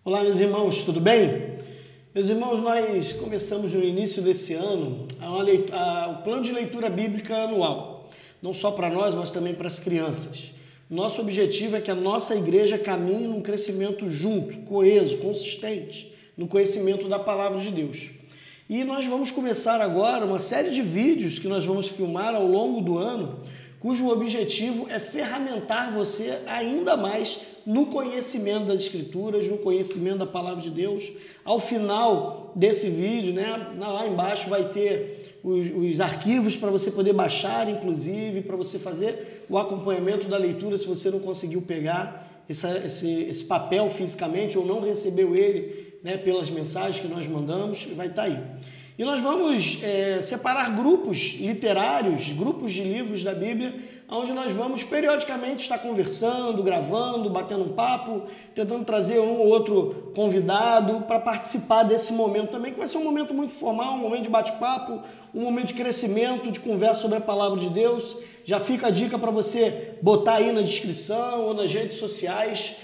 Olá, meus irmãos, tudo bem? Meus irmãos, nós começamos no início desse ano o plano de leitura bíblica anual, não só para nós, mas também para as crianças. Nosso objetivo é que a nossa igreja caminhe num crescimento junto, coeso, consistente, no conhecimento da palavra de Deus. E nós vamos começar agora uma série de vídeos que nós vamos filmar ao longo do ano, cujo objetivo é ferramentar você ainda mais no conhecimento das Escrituras, no conhecimento da Palavra de Deus. Ao final desse vídeo, lá embaixo vai ter os arquivos para você poder baixar, inclusive, para você fazer o acompanhamento da leitura, se você não conseguiu pegar esse papel fisicamente ou não recebeu ele, pelas mensagens que nós mandamos, vai estar aí. E nós vamos separar grupos literários, grupos de livros da Bíblia, onde nós vamos periodicamente estar conversando, gravando, batendo um papo, tentando trazer um ou outro convidado para participar desse momento também, que vai ser um momento muito formal, um momento de bate-papo, um momento de crescimento, de conversa sobre a Palavra de Deus. Já fica a dica para você botar aí na descrição ou nas redes sociais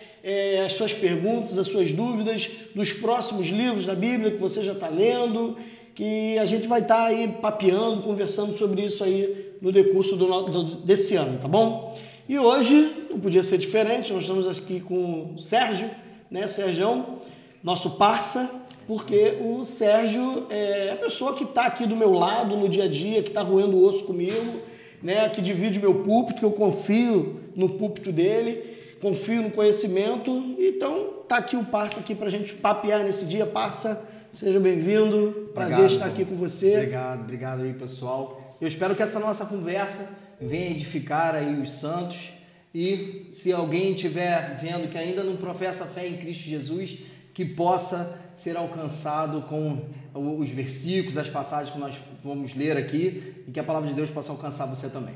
as suas perguntas, as suas dúvidas dos próximos livros da Bíblia que você já está lendo, que a gente vai estar aí papeando, conversando sobre isso aí no decurso desse ano, tá bom? E hoje não podia ser diferente, nós estamos aqui com o Sérgio, Sérgio, nosso parça, porque o Sérgio é a pessoa que está aqui do meu lado no dia a dia, que está roendo o osso comigo, que divide o meu púlpito, que eu confio no púlpito dele, confio no conhecimento, então tá aqui o parça aqui para a gente papear nesse dia. Parça, seja bem-vindo, prazer estar aqui com você. Obrigado aí, pessoal. Eu espero que essa nossa conversa venha edificar aí os santos, e se alguém estiver vendo que ainda não professa fé em Cristo Jesus, que possa ser alcançado com os versículos, as passagens que nós vamos ler aqui, e que a palavra de Deus possa alcançar você também.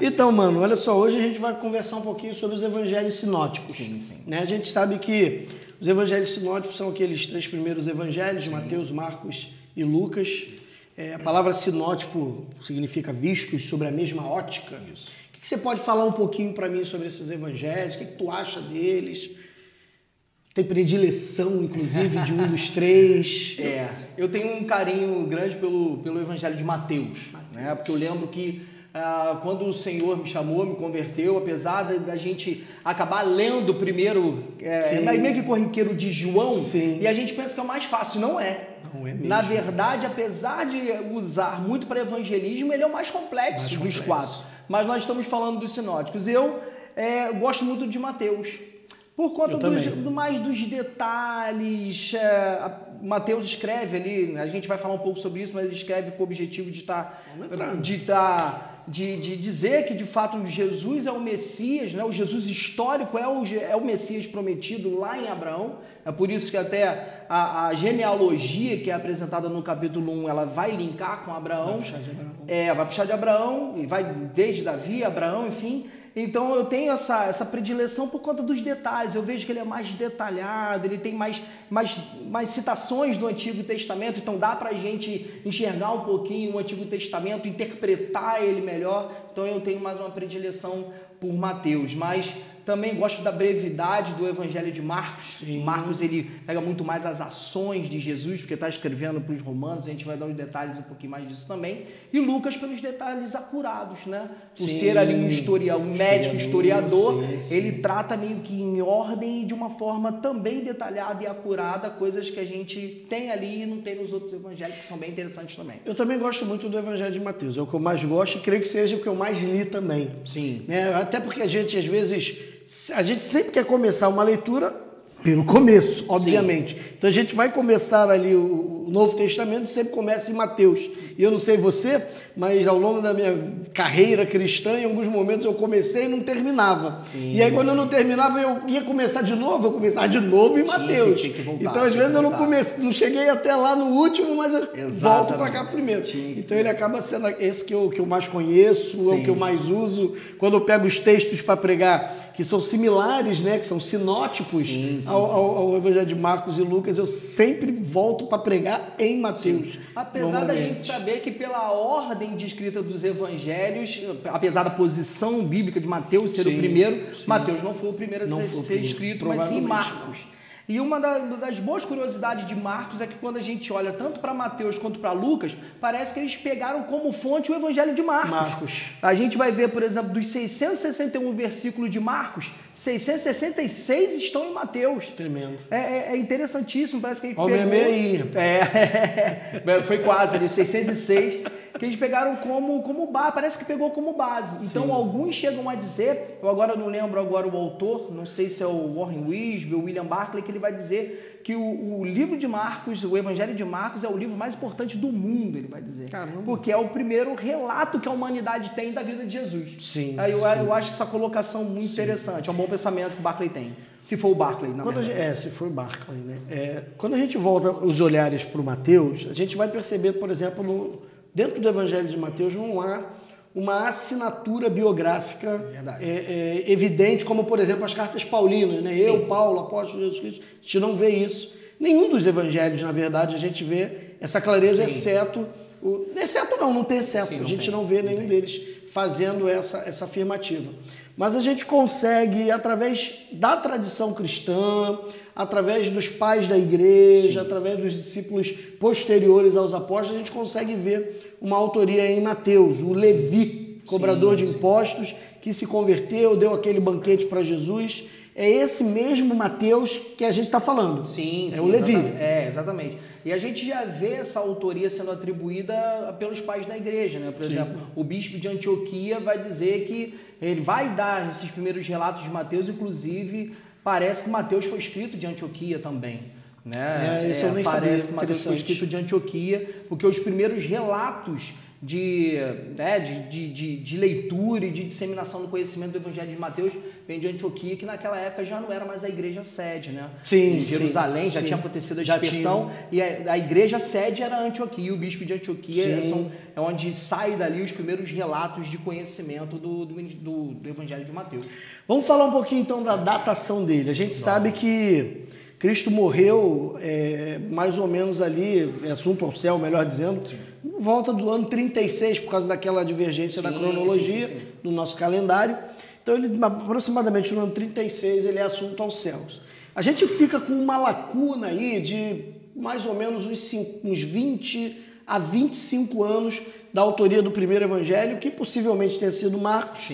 Então, mano, olha só, hoje a gente vai conversar um pouquinho sobre os evangelhos sinóticos. Sim. A gente sabe que os evangelhos sinóticos são aqueles 3 primeiros evangelhos, Mateus, Marcos e Lucas. A palavra sinótico significa vistos sobre a mesma ótica. Isso. O que você pode falar um pouquinho para mim sobre esses evangelhos? O que tu acha deles? Tem predileção, inclusive, de um dos 3? Eu tenho um carinho grande pelo evangelho de Mateus. Porque eu lembro que quando o Senhor me chamou, me converteu, apesar da gente acabar lendo primeiro, meio que corriqueiro de João, e a gente pensa que é o mais fácil. Não é. Não é mesmo. Na verdade, apesar de usar muito para evangelismo, ele é o mais complexo dos 4. Mas nós estamos falando dos sinóticos. Eu gosto muito de Mateus, por conta mais dos detalhes. Mateus escreve ali, a gente vai falar um pouco sobre isso, mas ele escreve com o objetivo de dizer que de fato Jesus é o Messias, o Jesus histórico é o Messias prometido lá em Abraão. É por isso que até a genealogia que é apresentada no capítulo 1, ela vai linkar com Abraão. Vai puxar de Abraão, e vai desde Davi, Abraão, enfim. Então eu tenho essa predileção por conta dos detalhes. Eu vejo que ele é mais detalhado, ele tem mais citações do Antigo Testamento, então dá para a gente enxergar um pouquinho o Antigo Testamento, interpretar ele melhor. Então eu tenho mais uma predileção por Mateus, mas também gosto da brevidade do Evangelho de Marcos. Marcos, ele pega muito mais as ações de Jesus, porque está escrevendo para os romanos, a gente vai dar uns detalhes um pouquinho mais disso também. E Lucas pelos detalhes acurados, Por ser ali um médico, historiador, ele trata meio que em ordem e de uma forma também detalhada e acurada, coisas que a gente tem ali e não tem nos outros evangelhos, que são bem interessantes também. Eu também gosto muito do Evangelho de Mateus, é o que eu mais gosto e creio que seja o que eu mais li também. Sim. Até porque a gente, às vezes, sempre quer começar uma leitura pelo começo, obviamente. Então a gente vai começar ali o Novo Testamento, sempre começa em Mateus. E eu não sei você, mas ao longo da minha carreira cristã, em alguns momentos eu comecei e não terminava. E aí quando eu não terminava, eu ia começar de novo, eu começava de novo em Mateus. Então às vezes eu não cheguei até lá no último, mas eu volto para cá primeiro. Então ele acaba sendo esse que eu mais conheço, é o que eu mais uso. Quando eu pego os textos para pregar, que são similares, né, que são sinótipos Sim. ao Evangelho de Marcos e Lucas, eu sempre volto para pregar em Mateus. Apesar da gente saber que pela ordem de escrita dos evangelhos, apesar da posição bíblica de Mateus ser o primeiro, Mateus não foi o primeiro a ser escrito, mas sim Marcos. E uma das boas curiosidades de Marcos é que quando a gente olha tanto para Mateus quanto para Lucas, parece que eles pegaram como fonte o Evangelho de Marcos. A gente vai ver, por exemplo, dos 661 versículos de Marcos, 666 estão em Mateus. Tremendo. É interessantíssimo, parece que ele pegou... aí. Foi quase ali, 606, que eles pegaram como base, parece que pegou como base. Então, alguns chegam a dizer, eu agora não lembro o autor, não sei se é o Warren Wiersbe ou William Barclay, que ele vai dizer que o livro de Marcos, o Evangelho de Marcos, é o livro mais importante do mundo, ele vai dizer. Caramba. Porque é o primeiro relato que a humanidade tem da vida de Jesus. Aí eu acho essa colocação muito interessante, é um bom pensamento que o Barclay tem. Se for o Barclay, na verdade. Se for o Barclay, né? Quando a gente volta os olhares para o Mateus, a gente vai perceber, por exemplo, dentro do Evangelho de Mateus não há uma assinatura biográfica evidente, como, por exemplo, as cartas paulinas, né? Eu, Paulo, apóstolo de Jesus Cristo, a gente não vê isso. Nenhum dos evangelhos, na verdade, a gente vê essa clareza, exceto não tem exceto. A gente não vê nenhum deles fazendo essa afirmativa. Mas a gente consegue, através da tradição cristã, através dos pais da igreja, através dos discípulos posteriores aos apóstolos, a gente consegue ver uma autoria em Mateus, o Levi, cobrador de impostos, que se converteu, deu aquele banquete para Jesus. É esse mesmo Mateus que a gente está falando. É o Levi. Exatamente. E a gente já vê essa autoria sendo atribuída pelos pais da igreja, né? Por exemplo, o bispo de Antioquia vai dizer que ele vai dar esses primeiros relatos de Mateus, inclusive parece que Mateus foi escrito de Antioquia também. Né? Isso eu nem sabia. Parece que Mateus foi escrito de Antioquia, porque os primeiros relatos de leitura e de disseminação do conhecimento do Evangelho de Mateus vem de Antioquia, que naquela época já não era mais a igreja sede, né? Em Jerusalém já tinha acontecido a dispersão e a igreja sede era Antioquia, o bispo de Antioquia é onde sai dali os primeiros relatos de conhecimento do Evangelho de Mateus. Vamos falar um pouquinho então da datação dele. A gente sabe que Cristo morreu mais ou menos ali, assunto ao céu, melhor dizendo, por volta do ano 36, por causa daquela divergência da cronologia do nosso calendário. Então, ele, aproximadamente no ano 36, ele é assunto aos céus. A gente fica com uma lacuna aí de mais ou menos uns 20 a 25 anos da autoria do primeiro evangelho, que possivelmente tenha sido Marcos.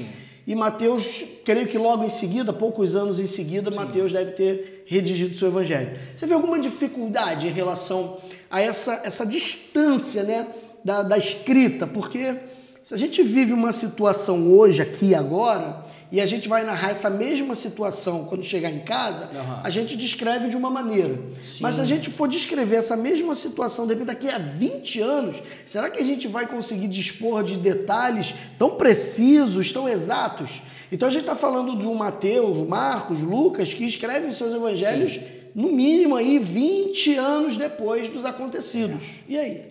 E Mateus, creio que logo em seguida, poucos anos em seguida, Mateus deve ter redigido seu evangelho. Você vê alguma dificuldade em relação a essa distância, né, da escrita? Porque se a gente vive uma situação hoje, aqui, agora, e a gente vai narrar essa mesma situação quando chegar em casa, a gente descreve de uma maneira. Mas se a gente for descrever essa mesma situação daqui a 20 anos, será que a gente vai conseguir dispor de detalhes tão precisos, tão exatos? Então a gente está falando de um Mateus, Marcos, Lucas, que escrevem seus evangelhos, no mínimo, aí 20 anos depois dos acontecidos. E aí?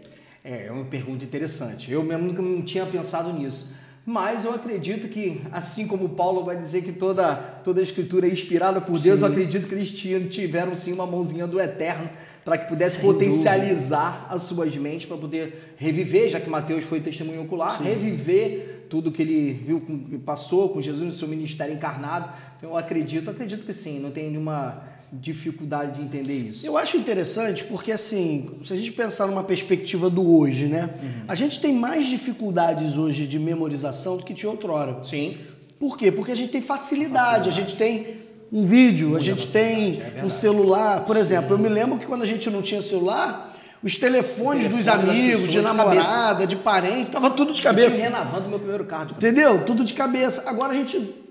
É uma pergunta interessante. Eu mesmo não tinha pensado nisso. Mas eu acredito que, assim como Paulo vai dizer que toda a escritura é inspirada por Deus, eu acredito que eles tiveram sim uma mãozinha do Eterno para que pudesse potencializar as suas mentes, para poder reviver, já que Mateus foi testemunho ocular, reviver tudo que ele viu, passou com Jesus no seu ministério encarnado. Então eu acredito que sim, não tem nenhuma dificuldade de entender isso. Eu acho interessante porque, assim, se a gente pensar numa perspectiva do hoje, né? A gente tem mais dificuldades hoje de memorização do que tinha outrora. Por quê? Porque a gente tem facilidade. A gente tem um vídeo, a gente tem um celular. Por exemplo, eu me lembro que quando a gente não tinha celular, os telefones dos amigos, de namorada, de parente, tava tudo de cabeça. Eu renovando meu primeiro carro. Entendeu? Tudo de cabeça. Agora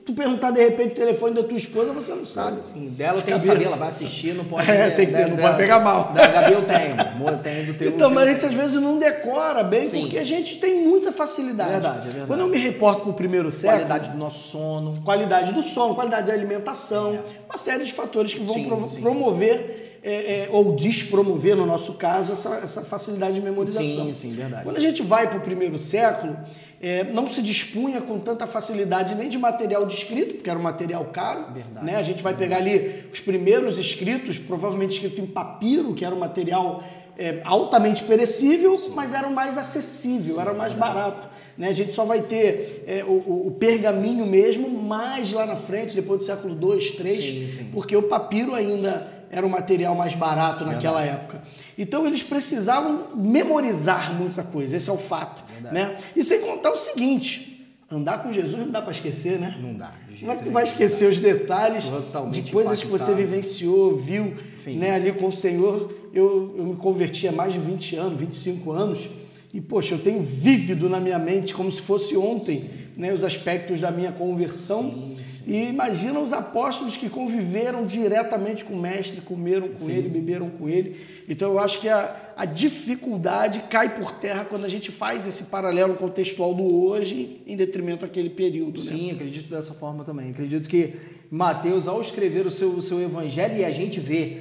tu perguntar de repente o telefone da tua esposa, você não sabe. Sim, dela eu tenho que saber, ela vai assistir, não pode... não pode pegar mal. Da Gabi eu tenho do teu... Então, mas a gente às vezes não decora bem, porque a gente tem muita facilidade. É verdade. Quando eu me reporto pro primeiro século... Qualidade do nosso sono. Qualidade do sono, qualidade da alimentação, uma série de fatores que vão promover ou despromover, no nosso caso, essa facilidade de memorização. Sim, verdade. Quando a gente vai para o primeiro século, não se dispunha com tanta facilidade nem de material de escrito, porque era um material caro. Né? A gente vai pegar ali os primeiros escritos, provavelmente escrito em papiro, que era um material altamente perecível, mas era o mais acessível, era o mais barato. Né? A gente só vai ter o pergaminho mesmo mais lá na frente, depois do século II, III, porque o papiro ainda era um material mais barato naquela época. Então eles precisavam memorizar muita coisa, esse é o fato. Né? E sem contar o seguinte, andar com Jesus não dá para esquecer, né? Não dá. Como é que tu vai esquecer os detalhes de coisas que você vivenciou, viu, né, ali com o Senhor? Eu me converti há mais de 20 anos, 25 anos, e, poxa, eu tenho vívido na minha mente, como se fosse ontem, né, os aspectos da minha conversão. E imagina os apóstolos que conviveram diretamente com o Mestre, comeram com ele, beberam com ele. Então, eu acho que a dificuldade cai por terra quando a gente faz esse paralelo contextual do hoje em detrimento daquele período. Sim, acredito dessa forma também. Acredito que Mateus, ao escrever o seu evangelho, e a gente vê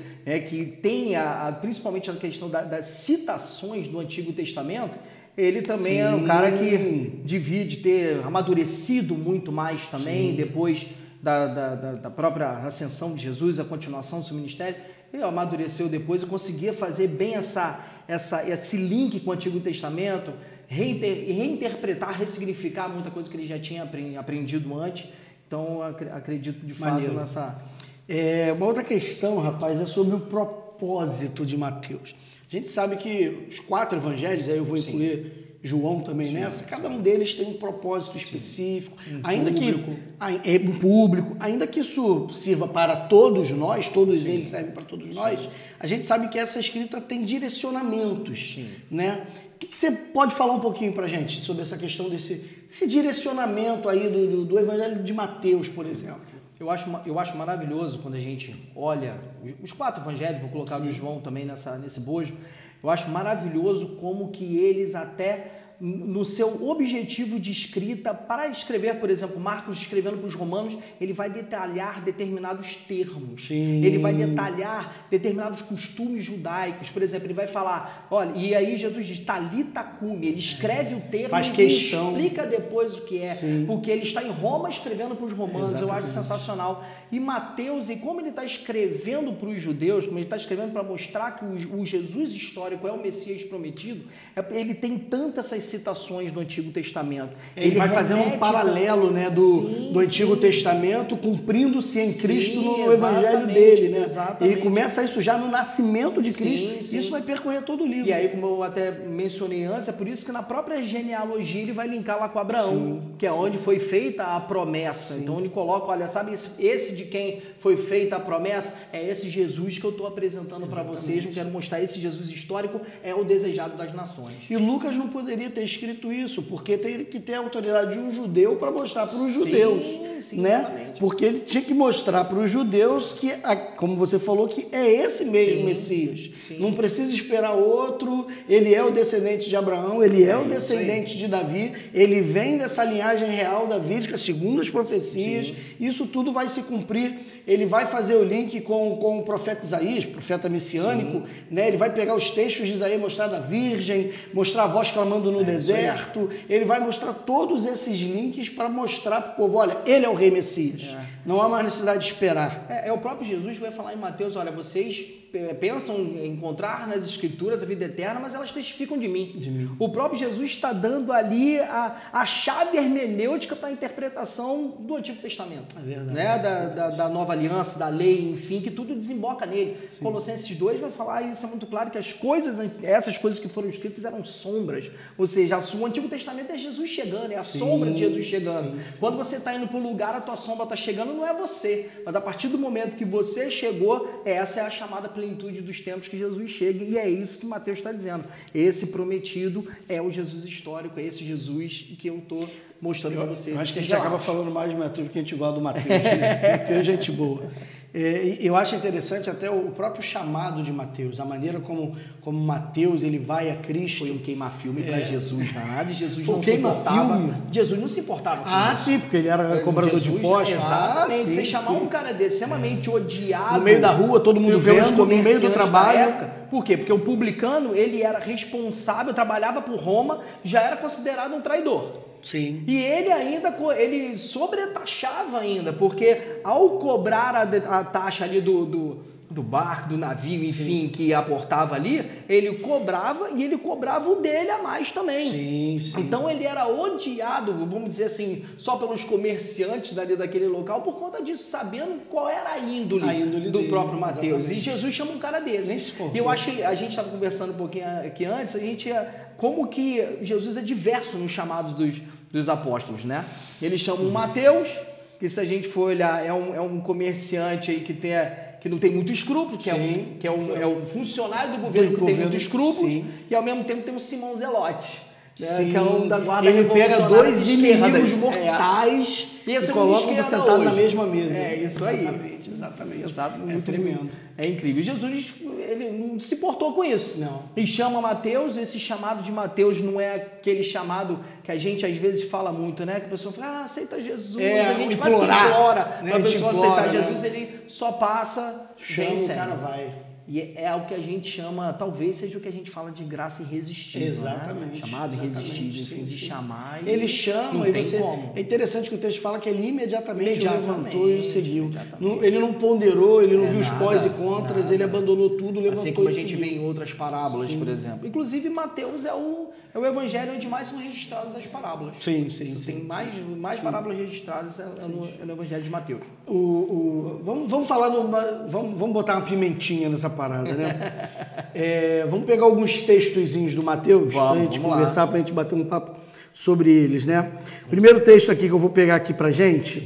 que tem principalmente a questão das citações do Antigo Testamento, ele também é um cara que devia ter amadurecido muito mais também, depois da própria ascensão de Jesus, a continuação do seu ministério. Ele amadureceu depois e conseguia fazer bem esse link com o Antigo Testamento, reinterpretar, ressignificar muita coisa que ele já tinha aprendido antes. Então, acredito de fato nessa... Uma outra questão, rapaz, é sobre o propósito de Mateus. A gente sabe que os 4 evangelhos, aí eu vou incluir João também nessa, cada um deles tem um propósito específico, ainda que isso sirva para todos nós, todos eles servem para todos nós, a gente sabe que essa escrita tem direcionamentos, né? O que você pode falar um pouquinho para a gente sobre essa questão desse direcionamento aí do evangelho de Mateus, por exemplo? Eu acho maravilhoso quando a gente olha os 4 evangelhos, vou colocar o João também nesse bojo. Eu acho maravilhoso como que eles até no seu objetivo de escrita, para escrever, por exemplo, Marcos escrevendo para os romanos, ele vai detalhar determinados termos, ele vai detalhar determinados costumes judaicos, por exemplo, ele vai falar, olha, e aí Jesus diz, Talita cumi, ele escreve o termo e explica depois o que é, porque ele está em Roma escrevendo para os romanos, eu acho sensacional. E Mateus, e como ele está escrevendo para os judeus, como ele está escrevendo para mostrar que o Jesus histórico é o Messias prometido, ele tem tantas essas citações do Antigo Testamento. Ele vai fazendo um paralelo, né, do Antigo Testamento, cumprindo-se em Cristo no Evangelho dele. Né? Ele começa isso já no nascimento de Cristo, isso vai percorrer todo o livro. E aí, como eu até mencionei antes, é por isso que na própria genealogia ele vai linkar lá com Abraão, que é onde foi feita a promessa. Então ele coloca, olha, sabe esse de quem foi feita a promessa? É esse Jesus que eu estou apresentando para vocês, eu quero mostrar esse Jesus histórico, é o desejado das nações. E Lucas não poderia ter escrito isso, porque tem que ter a autoridade de um judeu para mostrar para os judeus, né? Porque ele tinha que mostrar para os judeus que, como você falou, que é esse mesmo Messias. Não precisa esperar outro, ele é o descendente de Abraão, ele é o descendente de Davi, ele vem dessa linhagem real davídica, segundo as profecias, isso tudo vai se cumprir. Ele vai fazer o link com o profeta Isaías, profeta messiânico, né? Ele vai pegar os textos de Isaías, mostrar da Virgem, mostrar a voz clamando no deserto, ele vai mostrar todos esses links para mostrar para o povo, olha, ele é o rei Messias, não há mais necessidade de esperar. É o próprio Jesus que vai falar em Mateus, olha, vocês pensam em encontrar nas escrituras a vida eterna, mas elas testificam de mim. O próprio Jesus está dando ali a chave hermenêutica para a interpretação do Antigo Testamento, né? Da nova aliança, da lei, enfim, que tudo desemboca nele. Colossenses 2 vai falar, isso é muito claro, que essas coisas que foram escritas eram sombras, ou seja, o Antigo Testamento é Jesus chegando, é a sombra de Jesus chegando. Quando você está indo para o lugar, a tua sombra está chegando, não é você, mas a partir do momento que você chegou, essa é a chamada plenitude dos tempos que Jesus chega, e é isso que Mateus está dizendo. Esse prometido é o Jesus histórico, é esse Jesus que eu estou mostrando para vocês. Eu acho que a gente acaba falando mais de Mateus porque a gente gosta do Mateus. Mateus é gente boa. Eu acho interessante até o próprio chamado de Mateus, a maneira como Mateus ele vai a Cristo. Foi um queima-filme para Jesus, nada. Jesus Foi não um se importava. queima-filme? Jesus não se importava com Ah, isso. sim, porque ele era cobrador de impostos. Exatamente. Sim, Você chamar sim. um cara desse extremamente odiado. No meio da rua, todo mundo pelos vendo, no meio do comerciantes trabalho. da época. Por quê? Porque o publicano, ele era responsável, trabalhava por Roma, já era considerado um traidor. Sim. E ele ainda, ele sobretaxava ainda, porque ao cobrar a taxa ali do barco, do navio, enfim, que aportava ali, ele cobrava e ele cobrava o dele a mais também. Sim, sim. Então ele era odiado, vamos dizer assim, só pelos comerciantes daquele local por conta disso, sabendo qual era a índole do dele, próprio Mateus. exatamente. E Jesus chama um cara desse. Nem se contou. E eu acho que a gente estava conversando um pouquinho aqui antes, como que Jesus é diverso nos chamados dos apóstolos, né? Ele chama um Mateus, que se a gente for olhar, é um comerciante aí que não tem muito escrúpulo, que é um funcionário do governo que tem muito escrúpulos, sim. e ao mesmo tempo tem o Simão Zelote, né, Sim. que é um da guarda Ele pega revolucionária dois de esquerda. inimigos mortais E e esse coloca esquerda sentado hoje. na mesma mesa. É isso aí. Exatamente. Exato, É tremendo. É incrível. Jesus, ele não se importou com isso. Não. E chama Mateus, esse chamado de Mateus não é aquele chamado que a gente às vezes fala muito, né? Que a pessoa fala, aceita Jesus. A gente quase que implora, né? Para a pessoa aceitar Jesus, ele só passa, chama, o cara vai. E é o que a gente chama, talvez seja o que a gente fala de graça irresistível. Exatamente. Né? Chamado irresistível, Sim, de sim. chamar. Ele chama não e tem você. como. É interessante que o texto fala que ele imediatamente levantou e o seguiu. Imediatamente. Ele não ponderou, ele não viu os nada, pós e contras, nada. ele abandonou tudo, levantou assim como e a gente seguiu. vê em outras parábolas, por exemplo. Inclusive, Mateus é o evangelho onde mais são registradas as parábolas. Sim. Tem mais parábolas registradas no evangelho de Mateus. Vamos falar vamos botar uma pimentinha nessa parada, né? Vamos pegar alguns textozinhos do Mateus para a gente conversar, para a gente bater um papo sobre eles, né? Primeiro texto aqui que eu vou pegar aqui pra gente.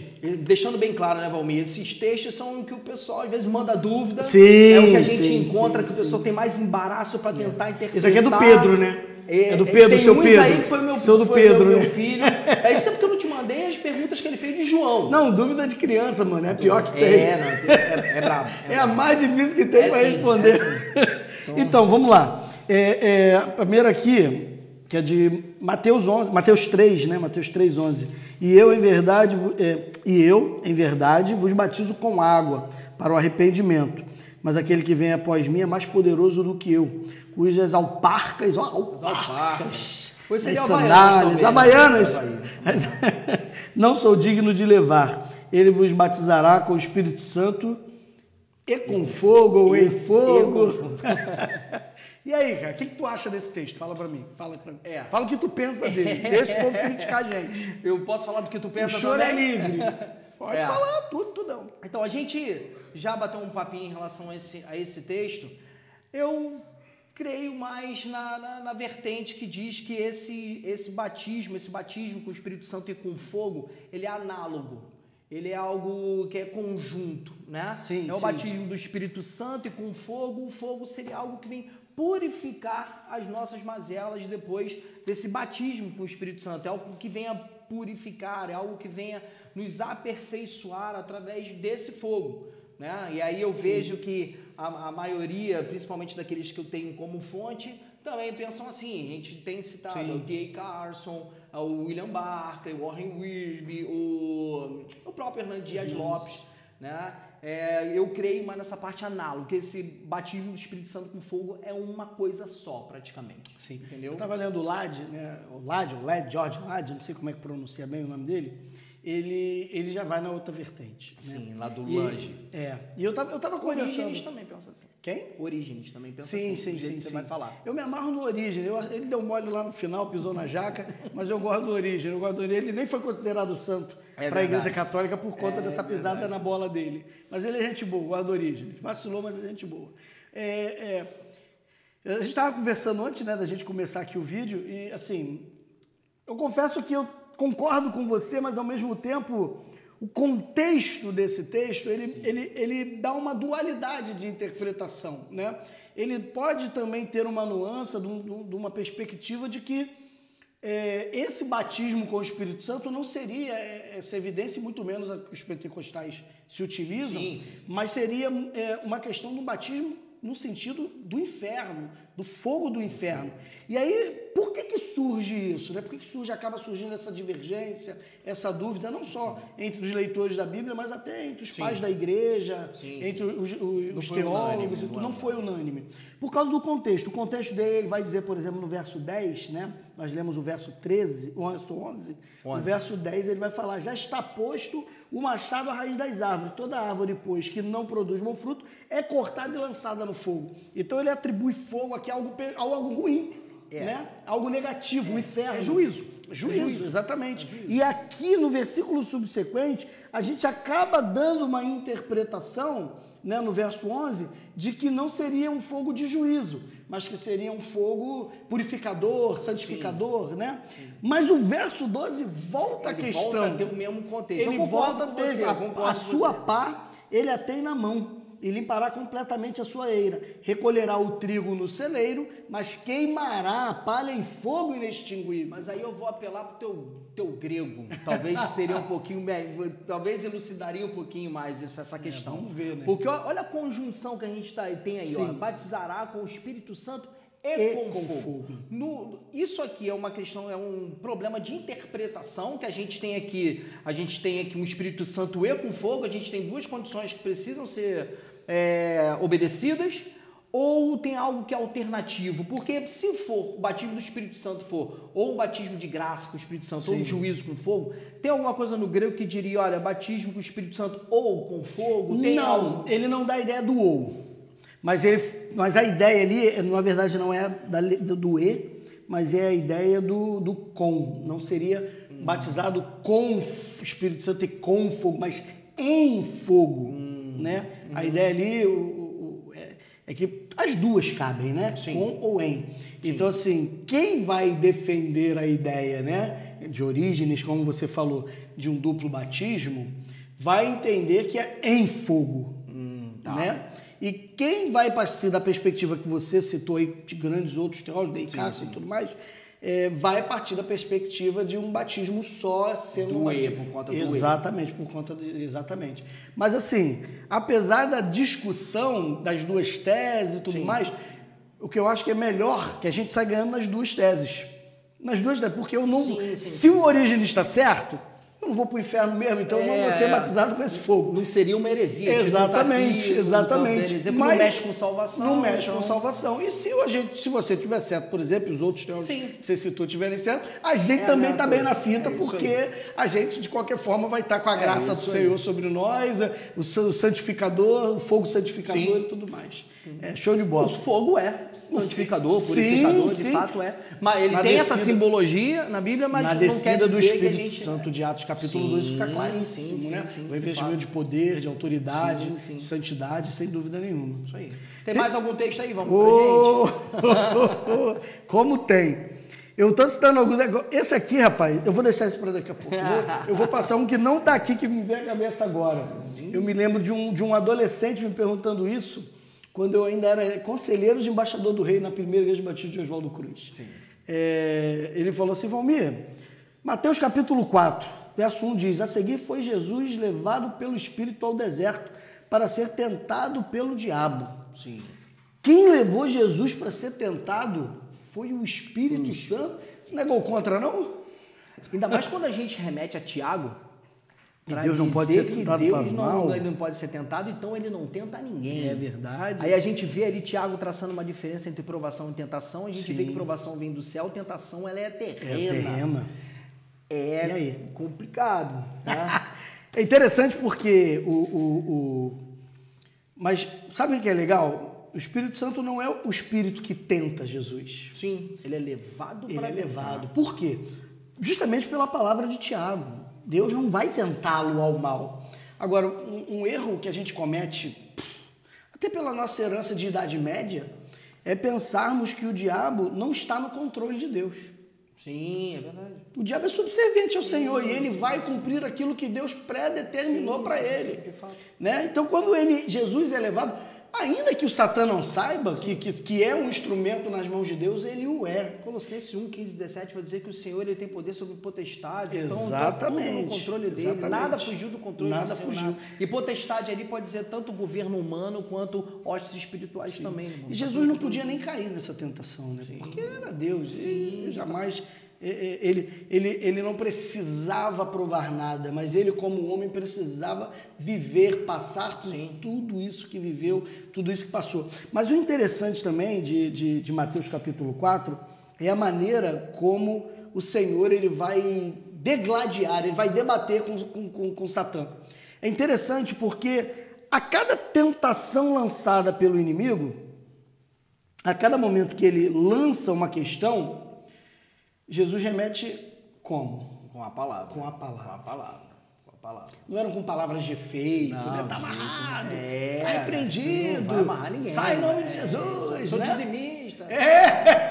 Deixando bem claro, né, Valmir? Esses textos são o que o pessoal às vezes manda dúvida. Sim, é o que a gente encontra, sim, que o pessoal tem mais embaraço para tentar interpretar. Esse aqui é do Pedro, né? É do Pedro, tem seu uns Pedro. aí que foi meu filho. Isso é porque eu não te mandei as perguntas que ele fez de João. Não, dúvida de criança, mano. É pior que tem. É brabo. É a mais difícil que tem para responder. Então, vamos lá. A primeira aqui, que é de Mateus 3, né? Mateus 3:11. E eu, em verdade, vos batizo com água para o arrependimento. Mas aquele que vem após mim é mais poderoso do que eu, cujas alparcas, Pois seria sandálias, havaianas, não sou digno de levar. Ele vos batizará com o Espírito Santo e com fogo ou em fogo. E aí, cara, o que tu acha desse texto? Fala pra mim. Fala o que tu pensa dele. Deixa o povo criticar a gente. Eu posso falar do que tu pensa também? O choro é livre. Pode falar tudão. Então, a gente já bateu um papinho em relação a esse texto. Eu creio mais na vertente que diz que esse batismo com o Espírito Santo e com fogo, ele é análogo. Ele é algo que é conjunto, né? Sim, o batismo do Espírito Santo e com fogo. O fogo seria algo que vem purificar as nossas mazelas depois desse batismo com o Espírito Santo. É algo que venha purificar, é algo que venha nos aperfeiçoar através desse fogo, né? E aí eu vejo que a maioria, principalmente daqueles que eu tenho como fonte, também pensam assim. A gente tem citado o D.A. Carson, o William Barclay, o Warren Wiersbe, o próprio Hernando Dias Lopes, né? Eu creio mais nessa parte análoga, que esse batismo do Espírito Santo com fogo é uma coisa só, praticamente. Sim. Entendeu? Eu estava lendo o Ladd, né? George Ladd, não sei como é que pronuncia bem o nome dele. Ele já vai na outra vertente. Sim, lá do Lange. E eu tava conversando. Orígenes também pensa assim. Quem? Orígenes também pensa assim. Sim. Você vai falar. Eu me amarro no Origem. Ele deu mole lá no final, pisou na jaca, mas eu gosto do Origem. Ele nem foi considerado santo para a Igreja Católica por conta dessa pisada na bola dele. Mas ele é gente boa, gosta do Origem. Vacilou, mas é gente boa. A gente estava conversando antes, né, da gente começar aqui o vídeo e, assim, eu confesso que eu concordo com você, mas ao mesmo tempo o contexto desse texto ele dá uma dualidade de interpretação, né? Ele pode também ter uma nuance de uma perspectiva de que Esse batismo com o Espírito Santo não seria essa evidência, muito menos a que os pentecostais se utilizam, Sim. mas seria uma questão do batismo no sentido do inferno, do fogo do inferno. E aí, por que surge isso? Né? Por que acaba surgindo essa divergência, essa dúvida, não só entre os leitores da Bíblia, mas até entre os pais da igreja, entre os teólogos, não foi unânime. Por causa do contexto. O contexto dele, ele vai dizer, por exemplo, no verso 10, né? Nós lemos o verso 11. O verso 10 ele vai falar, já está posto o machado à raiz das árvores. Toda árvore, pois, que não produz bom fruto, é cortada e lançada no fogo. Então ele atribui fogo aqui a algo ruim, né? Algo negativo, o inferno. É juízo. Juízo, exatamente. E aqui no versículo subsequente, a gente acaba dando uma interpretação, né, no verso 11, de que não seria um fogo de juízo, mas que seria um fogo purificador, santificador, né? Mas o verso 12 volta à questão. Volta a ter o mesmo contexto. Ele volta a ter a sua pá, ele a tem na mão. E limpará completamente a sua eira. Recolherá o trigo no celeiro, mas queimará a palha em fogo inextinguível. Mas aí eu vou apelar para o teu grego. Talvez seria um pouquinho, talvez elucidaria um pouquinho mais essa questão. Vamos ver, né? Porque olha a conjunção que a gente tem aí. Ó, batizará com o Espírito Santo e com fogo. Isso aqui é uma questão, é um problema de interpretação que a gente tem aqui. A gente tem aqui um Espírito Santo e com fogo. A gente tem duas condições que precisam ser obedecidas, ou tem algo que é alternativo, porque se for o batismo do Espírito Santo for ou um batismo de graça com o Espírito Santo ou um juízo com fogo, tem alguma coisa no grego que diria, olha, batismo com o Espírito Santo ou com fogo? Não, ele não dá a ideia do ou, mas a ideia ali, na verdade, não é do e, mas é a ideia do com, não seria batizado com o Espírito Santo e com fogo, mas em fogo, né? A ideia ali é que as duas cabem, né? Sim. Com ou em. Sim. Então, assim, quem vai defender a ideia, né? De Orígenes, como você falou, de um duplo batismo, vai entender que é em fogo, né? E quem vai partir da perspectiva que você citou aí, de grandes outros teólogos, Descartes e tudo mais, vai partir da perspectiva de um batismo só sendo por conta do exatamente, exatamente. Mas assim, apesar da discussão das duas teses e tudo mais, o que eu acho que é melhor que a gente saia ganhando nas duas teses. Nas duas teses, porque eu não. Se o Orígenes está certo, eu não vou para o inferno mesmo, então eu não vou ser batizado com esse fogo. Não seria uma heresia. Exatamente, exatamente. Mas não mexe com salvação. Não mexe com salvação. E se você tiver certo, por exemplo, os outros teólogos que você citou tiverem certo, a gente também está bem na finta, porque a gente, de qualquer forma, vai estar com a graça do Senhor sobre nós, o santificador, o fogo santificador e tudo mais. Show de bola. O fogo santificador, purificador, de fato é. Mas ele tem essa simbologia na Bíblia, mas na não descida quer dizer do que Espírito Santo de Atos capítulo 2 fica claríssimo, né? O investimento de poder, de autoridade, de santidade, sem dúvida nenhuma. Isso aí. Tem mais algum texto aí? Vamos pra gente. Como tem. Eu estou citando alguns. Esse aqui, rapaz, eu vou deixar isso para daqui a pouco. Eu vou passar um que não está aqui, que me vem à cabeça agora. Eu me lembro de um adolescente me perguntando isso, quando eu ainda era conselheiro de embaixador do rei na primeira igreja batista de Oswaldo Cruz. Ele falou assim, Valmir, Mateus capítulo 4, verso 1 diz, a seguir foi Jesus levado pelo Espírito ao deserto para ser tentado pelo diabo. Sim. Quem levou Jesus para ser tentado foi o Espírito Santo. Não negou contra, não? Ainda mais quando a gente remete a Tiago, Deus não pode ser tentado para o mal. Ele não pode ser tentado, então ele não tenta ninguém. É verdade. Aí a gente vê ali Tiago traçando uma diferença entre provação e tentação. A gente vê que provação vem do céu, tentação ela é terrena. É complicado. Tá? É interessante porque mas sabe o que é legal? O Espírito Santo não é o Espírito que tenta Jesus. Sim, ele é levado para Ele é levado. Por quê? Justamente pela palavra de Tiago. Deus não vai tentá-lo ao mal. Agora, um erro que a gente comete, até pela nossa herança de Idade Média, é pensarmos que o diabo não está no controle de Deus. Sim, é verdade. O diabo é subserviente ao Senhor e ele vai cumprir aquilo que Deus predeterminou para ele. Né? Então, quando Jesus é levado, Ainda que o Satã não saiba que é um instrumento nas mãos de Deus, ele o é. Colossenses 1, 15, 17 vai dizer que o Senhor ele tem poder sobre potestades. Exatamente. Então tá tudo no controle dele. Exatamente. Nada fugiu do controle Nada do Senhor. fugiu. E potestade ali pode dizer tanto governo humano quanto hostes espirituais também. Irmão. E Jesus não podia nem cair nessa tentação, né? Porque ele era Deus. Ele jamais... Ele não precisava provar nada, mas ele como homem precisava viver, passar por tudo isso que viveu, tudo isso que passou. Mas o interessante também de Mateus capítulo 4 é a maneira como o Senhor ele vai degladiar, ele vai debater com Satã. É interessante porque a cada tentação lançada pelo inimigo, a cada momento que ele lança uma questão, Jesus remete como? Com a palavra. Com a palavra. Com a palavra. Com a palavra. Não eram com palavras de efeito, não, né? Tá amarrado, tá tá repreendido, não vai amarrar ninguém, sai em nome de Jesus, sou né? dizimista.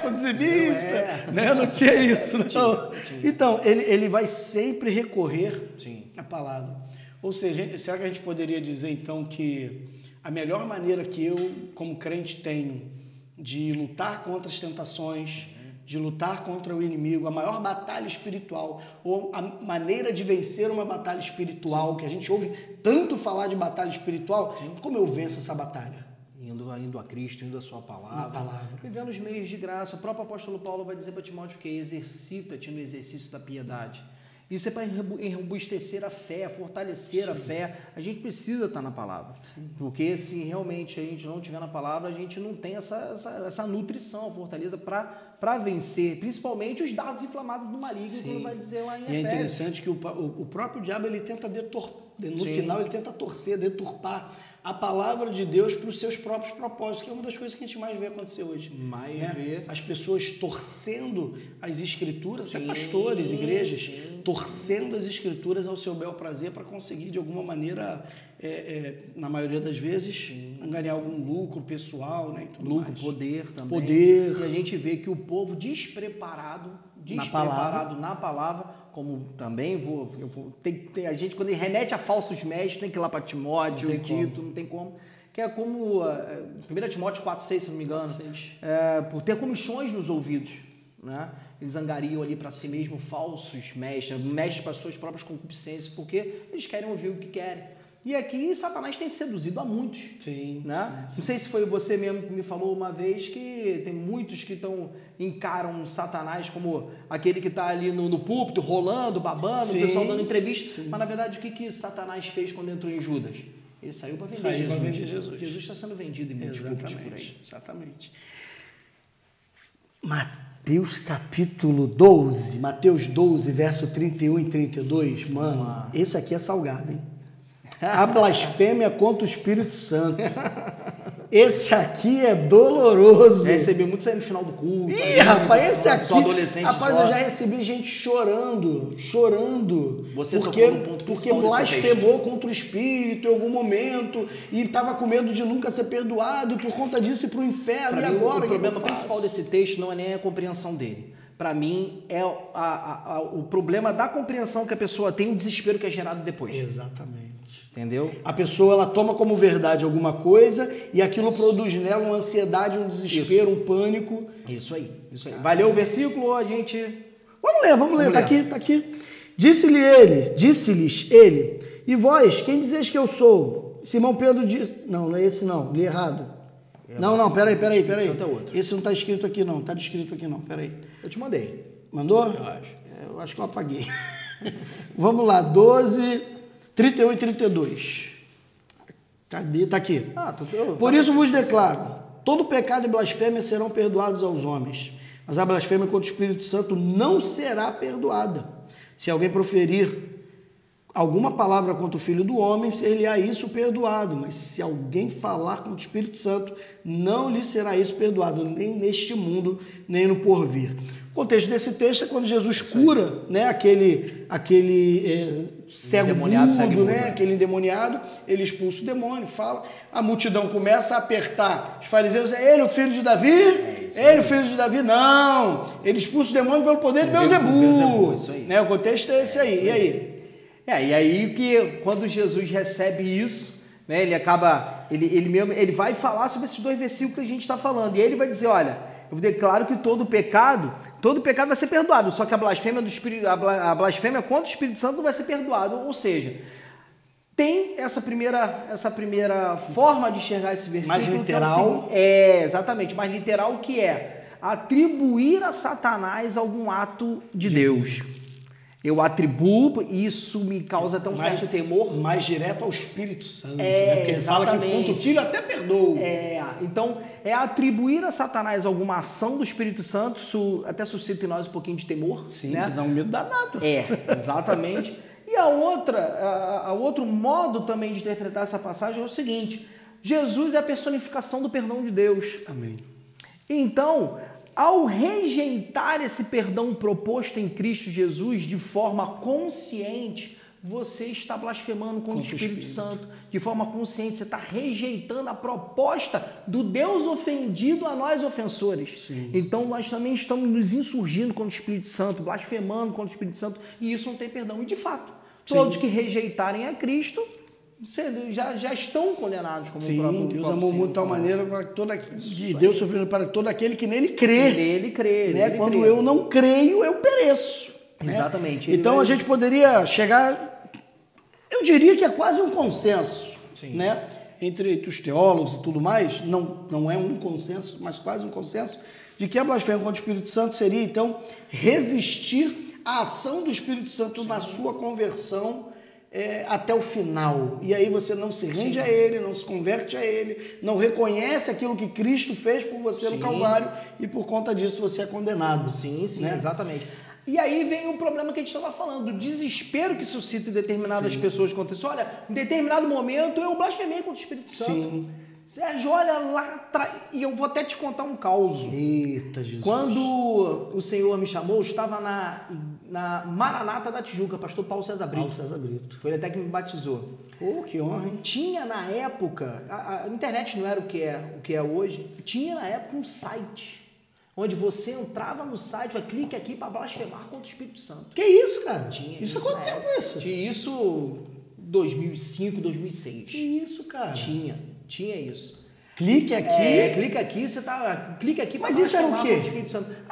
Sou dizimista, né? Não tinha isso, não. Tinha. Então, ele vai sempre recorrer à palavra. Ou seja, será que a gente poderia dizer, então, que a melhor maneira que eu, como crente, tenho de lutar contra as tentações, de lutar contra o inimigo, a maior batalha espiritual, ou a maneira de vencer uma batalha espiritual, que a gente ouve tanto falar de batalha espiritual, como eu venço essa batalha? Indo a Cristo, indo a sua palavra, vivendo os meios de graça. O próprio apóstolo Paulo vai dizer para Timóteo que exercita-te no exercício da piedade. Isso é para enrobustecer a fé, fortalecer a fé. A gente precisa estar na palavra. Porque se realmente a gente não estiver na palavra, a gente não tem essa nutrição, a fortaleza para vencer, principalmente os dados inflamados do maligno, como vai dizer lá em Efésios. E é interessante que o próprio diabo ele tenta no final ele tenta torcer, deturpar a palavra de Deus para os seus próprios propósitos, que é uma das coisas que a gente mais vê acontecer hoje. As pessoas torcendo as escrituras, até pastores, igrejas, torcendo as escrituras ao seu bel prazer para conseguir, de alguma maneira, na maioria das vezes, ganhar algum lucro pessoal, né? E tudo lucro, mais. poder também. Poder. E a gente vê que o povo despreparado na palavra, como também a gente, quando ele remete a falsos mestres, tem que ir lá para Timóteo, Tito, não tem como. Que é como 1 Timóteo 4,6, se não me engano, por ter comichões nos ouvidos, né? Eles angariam ali para si mesmo falsos mestres para suas próprias concupiscências, porque eles querem ouvir o que querem. E aqui Satanás tem seduzido a muitos. Né? Não sei se foi você mesmo que me falou uma vez que tem muitos que encaram Satanás como aquele que está ali no púlpito, rolando, babando, o pessoal dando entrevista. Mas na verdade o que Satanás fez quando entrou em Judas? Ele saiu para vender Jesus. Jesus está sendo vendido em muitos púlpitos por aí. Exatamente. Mateus capítulo 12, Mateus 12, verso 31 e 32. Mano, esse aqui é salgado, hein? A blasfêmia contra o Espírito Santo. Esse aqui é doloroso. Já recebi muito isso aí no final do culto. Ih, rapaz, esse aqui... Rapaz, eu já recebi gente chorando. Você porque blasfemou contra o Espírito em algum momento e estava com medo de nunca ser perdoado e por conta disso ir para o inferno. E agora, o problema principal desse texto não é nem a compreensão dele. Para mim, é o problema da compreensão que a pessoa tem, o desespero que é gerado depois. Exatamente. Entendeu? A pessoa ela toma como verdade alguma coisa e aquilo produz nela uma ansiedade, um desespero, um pânico. Isso aí. Valeu o versículo ou a gente... Vamos ler. Tá aqui. Disse-lhes ele, e vós, quem dizeis que eu sou? Simão Pedro disse... Não é esse não, li errado. Não, peraí. Esse não está escrito aqui não, está descrito aqui não, peraí. Eu te mandei. Mandou? Eu acho que eu apaguei. Vamos lá, 12, 31 e 32. Cadê? Está aqui. Por isso vos declaro, todo pecado e blasfêmia serão perdoados aos homens, mas a blasfêmia contra o Espírito Santo não será perdoada. Se alguém proferir alguma palavra contra o Filho do Homem, ser-lhe-á isso perdoado, mas se alguém falar contra o Espírito Santo, não lhe será isso perdoado, nem neste mundo, nem no porvir. O contexto desse texto é quando Jesus cura, né, aquele cego mudo, né, aquele endemoniado, ele expulsa o demônio, fala, a multidão começa a apertar os fariseus, é ele o filho de Davi? O filho de Davi? Não! Ele expulsa o demônio pelo poder de Beelzebu. Né, o contexto é esse aí, e aí? E aí que quando Jesus recebe isso, né? Ele vai falar sobre esses 2 versículos que a gente está falando. E ele vai dizer, olha, eu declaro que todo pecado vai ser perdoado, só que a blasfêmia contra o Espírito Santo não vai ser perdoado. Ou seja, tem essa primeira forma de enxergar esse versículo. Mais literal. Exatamente, mais literal, que é atribuir a Satanás algum ato de Deus. Eu atribuo, isso me causa até um certo temor. Mais direto ao Espírito Santo, né? Porque ele fala que quanto o Filho até perdoa. Então, é atribuir a Satanás alguma ação do Espírito Santo, isso até suscita em nós um pouquinho de temor. Sim, né? dá um medo danado. Exatamente. E a outro modo também de interpretar essa passagem é o seguinte: Jesus é a personificação do perdão de Deus. Amém. Então, ao rejeitar esse perdão proposto em Cristo Jesus de forma consciente, você está blasfemando contra o Espírito Santo. De forma consciente, você está rejeitando a proposta do Deus ofendido a nós ofensores. Sim. Então, nós também estamos nos insurgindo contra o Espírito Santo, blasfemando contra o Espírito Santo, e isso não tem perdão. E, de fato, todos que rejeitarem a Cristo já estão condenados, como o próprio Deus amou muito de tal maneira de Deus sofrendo para todo aquele que nele crê. Nele crê. Né? Quando eu não creio, eu pereço. Exatamente. Né? Então a gente poderia chegar, eu diria que é quase um consenso, né? Entre os teólogos e tudo mais, não é um consenso, mas quase um consenso, de que a blasfêmia contra o Espírito Santo seria, então, resistir à ação do Espírito Santo na sua conversão até o final. E aí você não se rende a ele, não se converte a ele, não reconhece aquilo que Cristo fez por você no Calvário, e por conta disso você é condenado. Sim, né? Exatamente. E aí vem o problema que a gente estava falando, do desespero que suscita em determinadas pessoas contra isso. Olha, em determinado momento eu blasfemei contra o Espírito Santo. Sim. Sérgio, olha lá atrás, e eu vou até te contar um caos. Eita, Jesus. Quando o Senhor me chamou, eu estava na Maranata da Tijuca, pastor Paulo César Brito. Paulo César Brito. Foi ele até que me batizou. Oh, que honra, hein? Tinha na época, a internet não era o que é hoje, tinha na época um site, onde você entrava no site, vai clique aqui para blasfemar contra o Espírito Santo. Que isso, cara? Tinha isso há quanto tempo isso? Tinha isso 2005, 2006. Que isso, cara? Tinha isso. Clique aqui. Clica aqui, você tá. Clica aqui. Mas isso era o quê?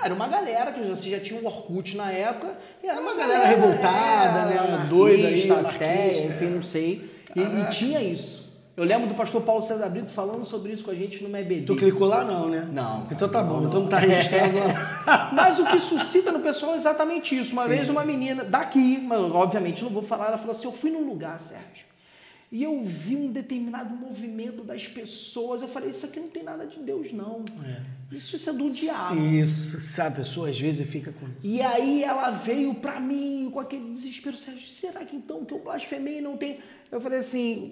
Era uma galera que você já tinha um Orkut na época. Era uma galera revoltada, né? Doida aí, anarquista, enfim, não sei. E tinha isso. Eu lembro do pastor Paulo César Brito falando sobre isso com a gente no MEBD. Tu clicou lá não, né? Não. Então tá bom, então não tá registrado lá. Mas o que suscita no pessoal é exatamente isso. Uma vez uma menina daqui, mas obviamente não vou falar, ela falou assim: eu fui num lugar, Sérgio, e eu vi um determinado movimento das pessoas. Eu falei: isso aqui não tem nada de Deus, não. Isso é do diabo. Isso, sabe? A pessoa às vezes fica com isso. E aí ela veio pra mim com aquele desespero: Sérgio, será que então que eu blasfemei não tem... Eu falei assim,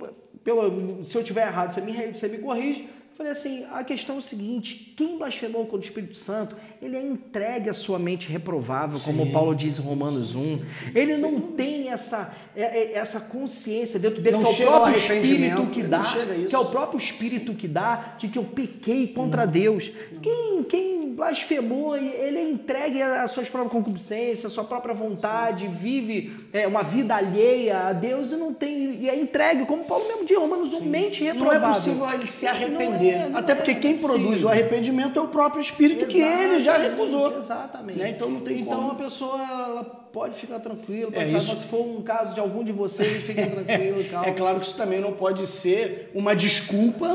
se eu estiver errado, você me corrige. Eu falei assim, a questão é o seguinte: quem blasfemou contra o Espírito Santo, ele é entregue à sua mente reprovável, como Paulo diz em Romanos 1. Ele não tem essa consciência dentro dele, que é o próprio Espírito que dá, que é o próprio Espírito que dá, de que eu pequei contra Deus. Quem blasfemou, ele é entregue às suas próprias concupiscências, à sua própria vontade, vive uma vida alheia a Deus e é entregue, como Paulo mesmo diz, Romanos 1, mente reprovável. Não é possível ele se arrepender. Até porque quem produz o arrependimento é o próprio Espírito, que ele já recusou. Exatamente. Né? Então não tem como. Então a pessoa ela pode ficar tranquila, mas se for um caso de algum de vocês, fiquem tranquilos, calma. É claro que isso também não pode ser uma desculpa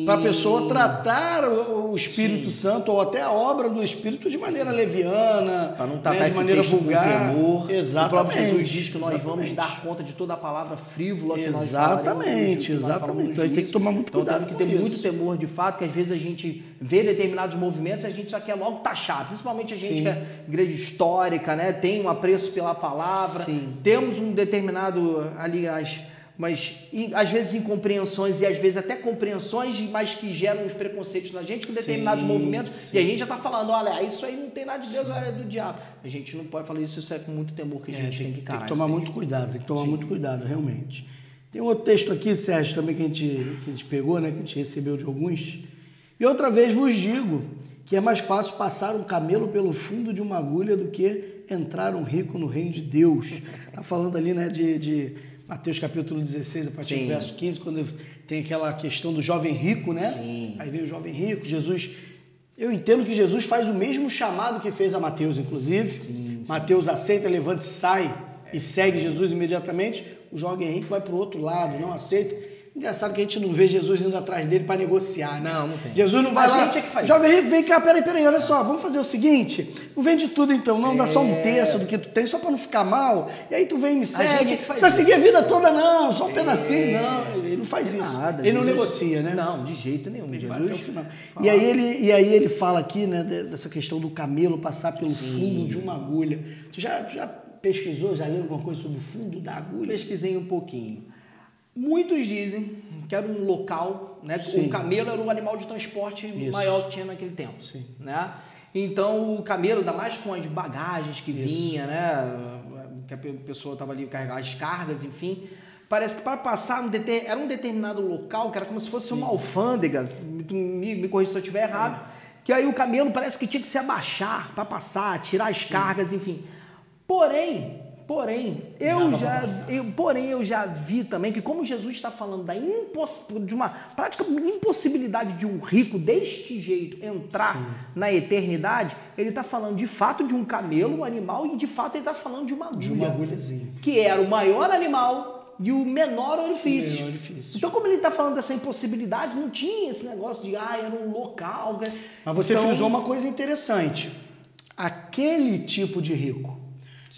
para a pessoa tratar o Espírito Santo ou até a obra do Espírito de maneira leviana, para não tratar de maneira vulgar. Temor. Exatamente. O próprio Jesus diz que nós vamos dar conta de toda a palavra frívola que nós falamos. Exatamente. Então a gente tem que tomar muito cuidado. Então temos que ter muito temor de fato, que às vezes a gente vê determinados movimentos e a gente só quer logo taxar, principalmente a gente que é igreja histórica, né? Tem um apreço pela palavra, temos um determinado, aliás, mas às vezes incompreensões e às vezes até compreensões, mas que geram uns preconceitos na gente com determinados movimentos, e a gente já está falando: olha, isso aí não tem nada de Deus, é do diabo. A gente não pode falar isso é com muito temor que a gente tem que encarar. Tem que tomar muito cuidado, muito cuidado, realmente. Tem um outro texto aqui, Sérgio, também que a gente pegou, né, que a gente recebeu de alguns. E outra vez vos digo que é mais fácil passar um camelo pelo fundo de uma agulha do que entrar um rico no reino de Deus. Está falando ali, né, de Mateus capítulo 16, a partir Sim. do verso 15, quando tem aquela questão do jovem rico, né? Sim. Aí vem o jovem rico, Jesus... Eu entendo que Jesus faz o mesmo chamado que fez a Mateus, inclusive. Sim. Mateus aceita, levanta e sai e segue Jesus imediatamente. O jovem rico vai para o outro lado, não aceita. Engraçado que a gente não vê Jesus indo atrás dele para negociar, né? Não tem. Jesus não vai A lá. gente é que faz Jovem rico, vem cá, peraí, olha só, vamos fazer o seguinte, não vende tudo então, não, dá só um terço do que tu tem, só para não ficar mal, e aí tu vem e me segue. gente é que Não faz precisa isso. seguir a vida toda não, só um pedacinho, não, ele não faz isso. Nada, ele não Jesus- negocia, né? Não, de jeito nenhum. Ele vai Jesus até o final. fala- E aí ele fala aqui, né, dessa questão do camelo passar pelo fundo de uma agulha. Tu já pesquisou, já leu alguma coisa sobre o fundo da agulha? Pesquisei um pouquinho. Muitos dizem que era um local, né? Sim. O camelo era o animal de transporte Isso. maior que tinha naquele tempo, Sim. né? Então o camelo, ainda mais com as bagagens que Isso. vinha, né? Que a pessoa estava ali carregar as cargas, enfim. Parece que para passar era um determinado local que era como se fosse uma alfândega. Me corrija se eu estiver errado. Que aí o camelo parece que tinha que se abaixar para passar, tirar as cargas, enfim. Porém, eu já vi também que como Jesus está falando de uma prática impossibilidade de um rico deste jeito entrar na eternidade, ele está falando de fato de um camelo, um animal, e de fato ele está falando de uma agulha. De uma agulhazinha. Que era o maior animal e o menor orifício. Menor orifício. Então, como ele está falando dessa impossibilidade, não tinha esse negócio de, era um local. Mas você Então, frisou uma coisa interessante. Aquele tipo de rico.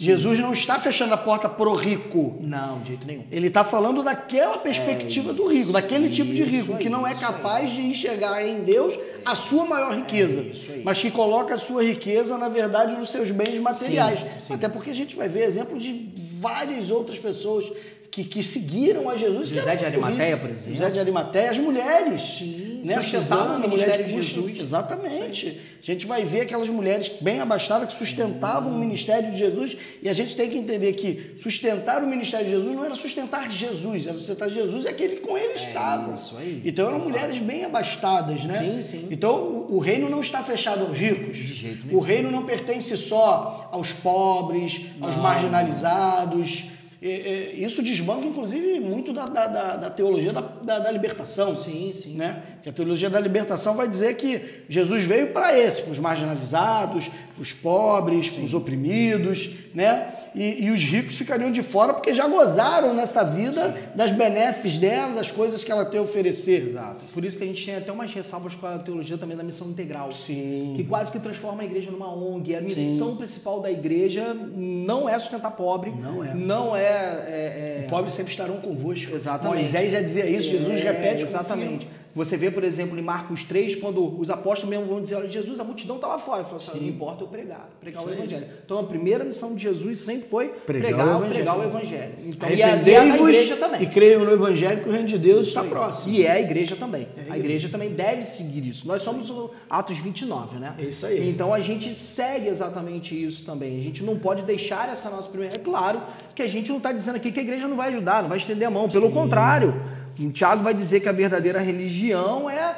Jesus não está fechando a porta pro rico. Não, de jeito nenhum. Ele está falando daquela perspectiva do rico, daquele tipo de rico, aí, que não é isso capaz de enxergar em Deus a sua maior riqueza, isso aí. mas que coloca a sua riqueza, na verdade, nos seus bens materiais. Sim. Até porque a gente vai ver exemplo de várias outras pessoas que seguiram a Jesus. José que eram de Arimateia, ricos. por exemplo. José de Arimateia, as mulheres. Né? Sustentavam Susana, o mulher ministério de de custo. Jesus. Exatamente. A gente vai ver aquelas mulheres bem abastadas que sustentavam o ministério de Jesus, e a gente tem que entender que sustentar o ministério de Jesus não era sustentar Jesus, era sustentar Jesus e aquele que com ele estava. isso aí. Então eram mulheres bem abastadas, né? Sim. Então o reino não está fechado aos ricos. De jeito nenhum. O reino não pertence só aos pobres, aos marginalizados. Isso desbanca, inclusive, muito da teologia da libertação. Sim. Né? Que a teologia da libertação vai dizer que Jesus veio para os marginalizados, para os pobres, para os oprimidos, né? E os ricos ficariam de fora porque já gozaram nessa vida das benéficas dela, das coisas que ela tem a oferecer. Exato. Por isso que a gente tem até umas ressalvas com a teologia também da missão integral. Sim. Que quase que transforma a igreja numa ONG. A missão principal da igreja não é sustentar pobre. Não é. O Pobres sempre estarão convosco. Exatamente. Moisés já dizia isso, Jesus repete. Exatamente. Você vê, por exemplo, em Marcos 3, quando os apóstolos mesmo vão dizer, olha, Jesus, a multidão está lá fora. Ele falou assim, não importa eu pregar o evangelho. Então a primeira missão de Jesus sempre foi pregar o evangelho. Então, e a igreja também. E creiam no evangelho que o reino de Deus está próximo. E é a igreja também. A igreja também deve seguir isso. Nós somos o Atos 29, né? É isso aí. Então a gente segue exatamente isso também. A gente não pode deixar essa nossa primeira... É claro que a gente não está dizendo aqui que a igreja não vai ajudar, não vai estender a mão. Pelo contrário, o Tiago vai dizer que a verdadeira religião é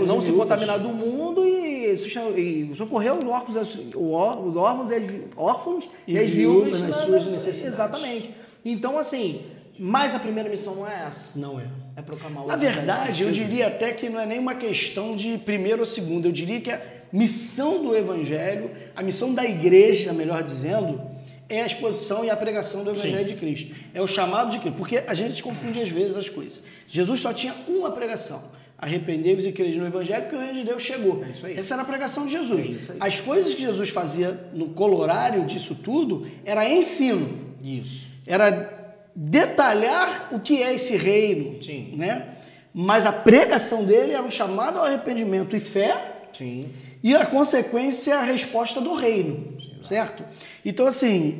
não se contaminar do mundo e socorrer os órfãos e as viúvas nas suas necessidades. Exatamente. Então, assim, mas a primeira missão não é essa. Não é. É proclamar o Na evangelho verdade, de eu Jesus. diria até que não é nem uma questão de primeiro ou segundo. Eu diria que a missão do evangelho, a missão da igreja, melhor dizendo, é a exposição e a pregação do evangelho de Cristo. É o chamado de Cristo. Porque a gente confunde às vezes as coisas. Jesus só tinha uma pregação. Arrependei-vos e crede no evangelho, porque o reino de Deus chegou. É isso aí. Essa era a pregação de Jesus. É isso aí. As coisas que Jesus fazia no colorário disso tudo era ensino. Isso. Era detalhar o que é esse reino, Sim. né? Mas a pregação dele era um chamado ao arrependimento e fé, Sim. e a consequência, a resposta do reino, certo? Então, assim,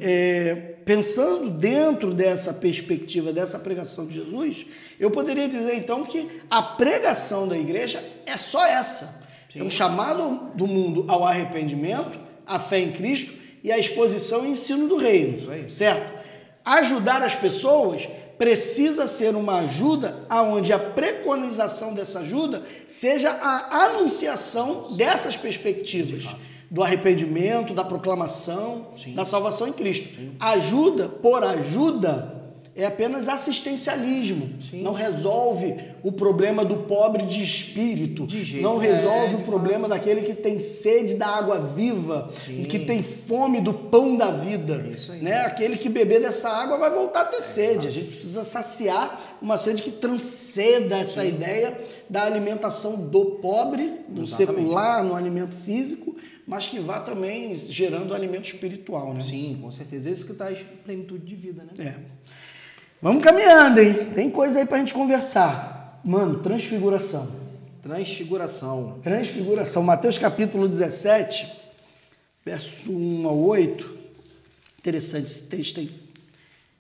pensando dentro dessa perspectiva, dessa pregação de Jesus, eu poderia dizer, então, que a pregação da igreja é só essa. Sim. É um chamado do mundo ao arrependimento, à fé em Cristo e à exposição e ensino do reino, Isso aí. certo? Ajudar as pessoas precisa ser uma ajuda onde a preconização dessa ajuda seja a anunciação dessas perspectivas do arrependimento, da proclamação, da salvação em Cristo. Ajuda por ajuda é apenas assistencialismo. Sim. Não resolve o problema do pobre de espírito. De jeito. Não resolve o problema daquele que tem sede da água viva, e que tem fome do pão da vida. Isso aí. Né? Aquele que beber dessa água vai voltar a ter sede. A gente precisa saciar uma sede que transcenda essa ideia da alimentação do pobre, no secular, no alimento físico, mas que vá também gerando alimento espiritual, né? Sim, com certeza. Esse que traz plenitude de vida, né? É. Vamos caminhando, hein? Tem coisa aí pra gente conversar. Mano, transfiguração. Transfiguração. Mateus capítulo 17, verso 1 ao 8. Interessante esse texto aí.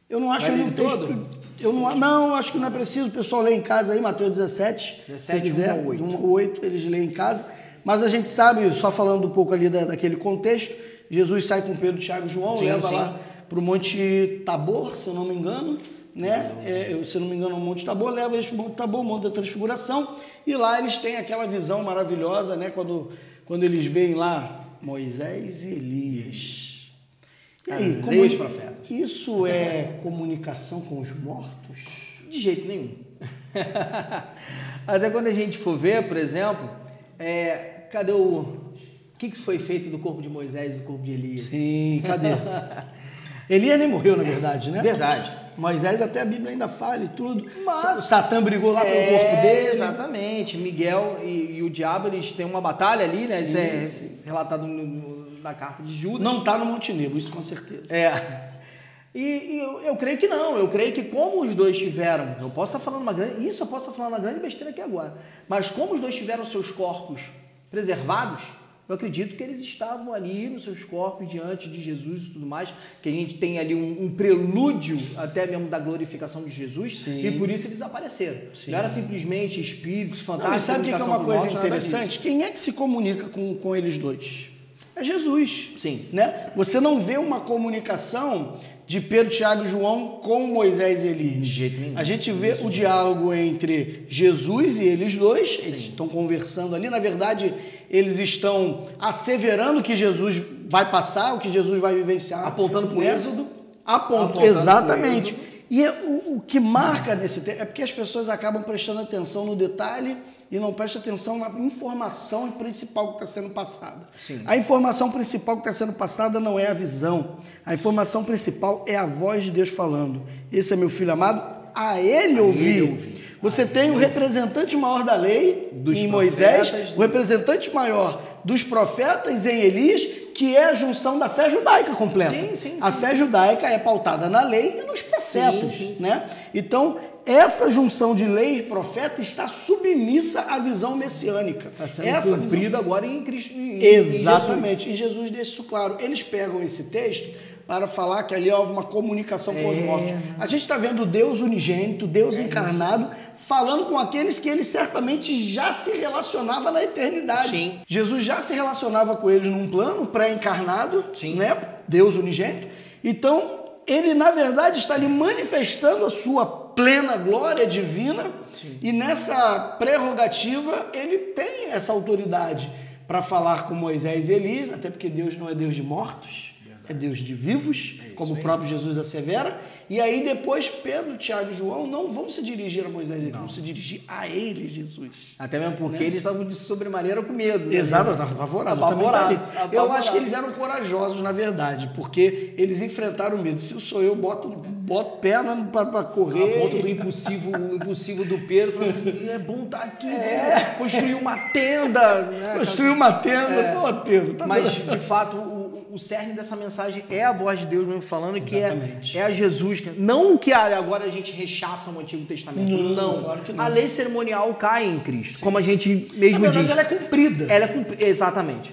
Eu não acho um texto... todo? Não, acho que não é preciso. O pessoal lê em casa aí, Mateus 17. Se quiser, 1 ao 8. 1 ao 8, eles leem em casa. Mas a gente sabe, só falando um pouco ali daquele contexto, Jesus sai com Pedro, Tiago e João, leva lá para o Monte Tabor, se eu não me engano, né? Se eu não me engano, o Monte Tabor, leva eles para o Monte Tabor, o Monte da Transfiguração, e lá eles têm aquela visão maravilhosa, né? Quando eles veem lá Moisés e Elias. E aí, os profetas. Isso é comunicação com os mortos? De jeito nenhum. Até quando a gente for ver, por exemplo, cadê o que foi feito do corpo de Moisés e do corpo de Elias? Sim, cadê? Elias nem morreu, na verdade, né? Verdade. Moisés até a Bíblia ainda fala e tudo. Mas, Satã brigou lá pelo corpo dele. Exatamente. Miguel e o diabo, eles têm uma batalha ali, né? Sim, Isso é relatado na carta de Judas. Não está no Monte Nebo, isso com certeza. E eu creio que não. Eu creio que como os dois tiveram... Eu posso estar falando uma grande besteira aqui agora. Mas como os dois tiveram seus corpos preservados, eu acredito que eles estavam ali nos seus corpos diante de Jesus e tudo mais, que a gente tem ali um prelúdio até mesmo da glorificação de Jesus. Sim. E por isso eles apareceram. Sim. Não era simplesmente espíritos fantásticos. Sabe o que é uma coisa interessante? Quem é que se comunica com eles dois? É Jesus. Sim. Né? Você não vê uma comunicação de Pedro, Tiago e João com Moisés e Elias. De jeito nenhum. A gente vê o diálogo entre Jesus e eles dois. Eles estão conversando ali. Na verdade, eles estão asseverando que Jesus vai passar, o que Jesus vai vivenciar. Apontando para o Êxodo. Exatamente. E o que marca nesse tempo é porque as pessoas acabam prestando atenção no detalhe e não prestam atenção na informação principal que está sendo passada. Sim. A informação principal que está sendo passada não é a visão. A informação principal é a voz de Deus falando. Esse é meu filho amado, a ele ouvi. Você tem o representante maior da lei em Moisés, o representante maior dos profetas em Elias, que é a junção da fé judaica completa. Sim. A fé judaica é pautada na lei e nos profetas. Né? Então, essa junção de lei e profeta está submissa à visão messiânica. Está sendo cumprida agora em Cristo. Exatamente. E Jesus deixa isso claro. Eles pegam esse texto para falar que ali houve uma comunicação com os mortos. A gente está vendo Deus unigênito, Deus encarnado, falando com aqueles que ele certamente já se relacionava na eternidade. Sim. Jesus já se relacionava com eles num plano pré-encarnado, né? Deus unigênito. Então, ele, na verdade, está ali manifestando a sua plena glória divina. Sim. E nessa prerrogativa, ele tem essa autoridade para falar com Moisés e Elias, até porque Deus não é Deus de mortos, é Deus de vivos, como o próprio Jesus assevera. E aí depois Pedro, Tiago e João não vão se dirigir a Moisés, eles vão se dirigir a ele, Jesus. Até mesmo porque eles estavam de sobremaneira com medo. Né? Exato, apavorado. Eu acho que eles eram corajosos, na verdade, porque eles enfrentaram o medo. Se eu sou eu, boto perna para correr. A ponto do impossível do Pedro, falando assim, é bom estar aqui, construir uma tenda. Né? Construir uma tenda, pô, Pedro. Tá mas, de fato, o cerne dessa mensagem é a voz de Deus mesmo falando. Exatamente. Que é a Jesus. Não que agora a gente rechaça o Antigo Testamento. Não. Claro que não. A lei cerimonial cai em Cristo. Sim. Como a gente mesmo diz. Na verdade, ela é cumprida. Exatamente.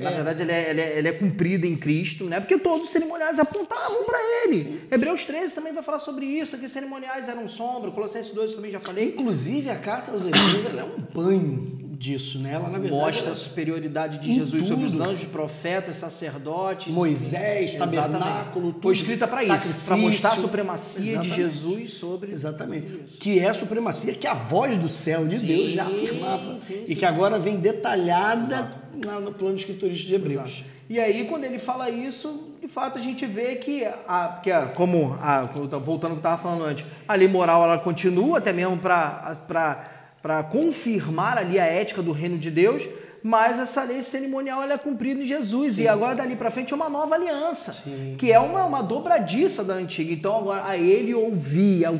Na verdade, ela é cumprida em Cristo, né? Porque todos os cerimoniais apontavam para ele. Sim. Hebreus 13 também vai falar sobre isso, que cerimoniais eram sombra. Colossenses 2 também já falei. Inclusive, a carta aos Hebreus ela é um banho disso, né? Ela, na verdade, mostra a superioridade de Jesus sobre os anjos, profetas, sacerdotes, Moisés, tabernáculo, tudo. Foi escrita para isso, para mostrar a supremacia de Jesus sobre isso. Que é a supremacia que a voz do céu de Deus já afirmava e que agora vem detalhada no plano escriturístico de Hebreus. E aí, quando ele fala isso, ele fato a gente vê que, voltando ao que eu estava falando antes, a lei moral ela continua até mesmo para confirmar ali a ética do reino de Deus, mas essa lei cerimonial ela é cumprida em Jesus. Sim. E agora dali para frente é uma nova aliança. Sim. Que é uma dobradiça da antiga. Então agora a ele ouvia.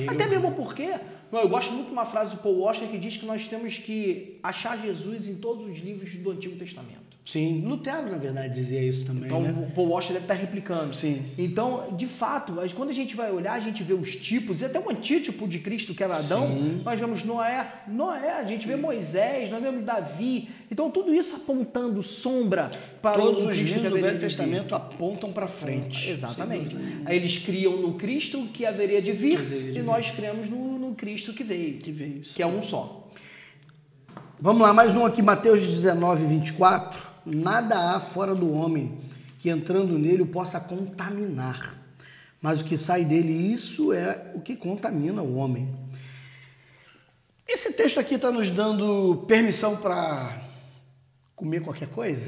Até mesmo porque... Eu gosto muito de uma frase do Paul Washer que diz que nós temos que achar Jesus em todos os livros do Antigo Testamento. Sim, Lutero, na verdade, dizia isso também. Então, né? O Paul Washer deve estar replicando. Sim. Então, de fato, quando a gente vai olhar, a gente vê os tipos, e até o antítipo de Cristo, que era Adão. Sim. Nós vemos Noé, a gente vê Moisés, nós vemos Davi. Então, tudo isso apontando sombra para todos os livros do Velho Testamento apontam para frente. Exatamente. Aí eles criam no Cristo que haveria de vir, e nós criamos no Cristo que veio. Que é um só. Vamos lá, mais um aqui, Mateus 19, 24. Nada há fora do homem que entrando nele o possa contaminar, mas o que sai dele, isso é o que contamina o homem. Esse texto aqui está nos dando permissão para comer qualquer coisa?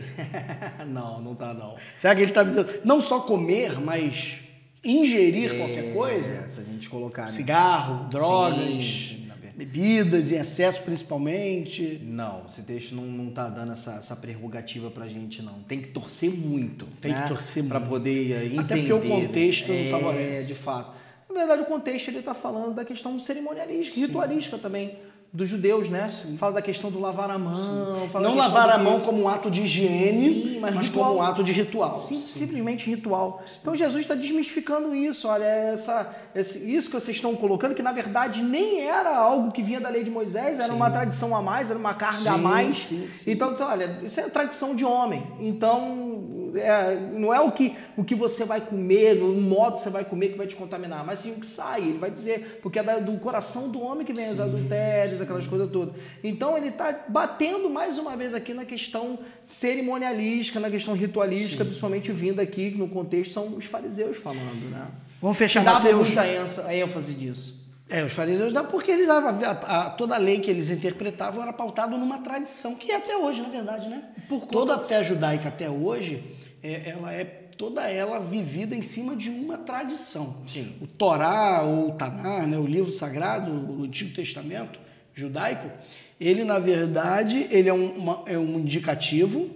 Não está não. Será que ele está dizendo não só comer, mas ingerir qualquer coisa? Se a gente colocar... Cigarro, drogas... Sim. Bebidas em excesso, principalmente. Não, esse texto não está dando essa prerrogativa para a gente, não. Tem que torcer muito. Tem que torcer muito. Para poder entender. Até porque o contexto não favorece. De fato. Na verdade, o contexto ele está falando da questão cerimonialística, ritualística também, dos judeus, né? Sim. Fala da questão do lavar a mão. Não lavar a mão como um ato de higiene, mas como um ato de ritual. Sim, simplesmente ritual. Então Jesus está desmistificando isso. Olha, isso que vocês estão colocando, que na verdade nem era algo que vinha da lei de Moisés, era uma tradição a mais, era uma carga a mais. Sim. Então, olha, isso é tradição de homem. Então, não é o que você vai comer, o modo que você vai comer que vai te contaminar, mas sim o que sai. Ele vai dizer, porque é do coração do homem que vem os adultérios, aquelas coisas todas. Então ele está batendo mais uma vez aqui na questão cerimonialística, na questão ritualística, principalmente vindo aqui no contexto são os fariseus falando, né? Vamos fechar Mateus. Dava muita ênfase disso. Os fariseus dão porque toda a lei que eles interpretavam era pautada numa tradição, que é até hoje, na verdade, né? Toda a fé judaica até hoje, ela é toda ela vivida em cima de uma tradição. Sim. O Torá ou o Taná, né, o livro sagrado, o Antigo Testamento judaico, ele na verdade ele é um indicativo,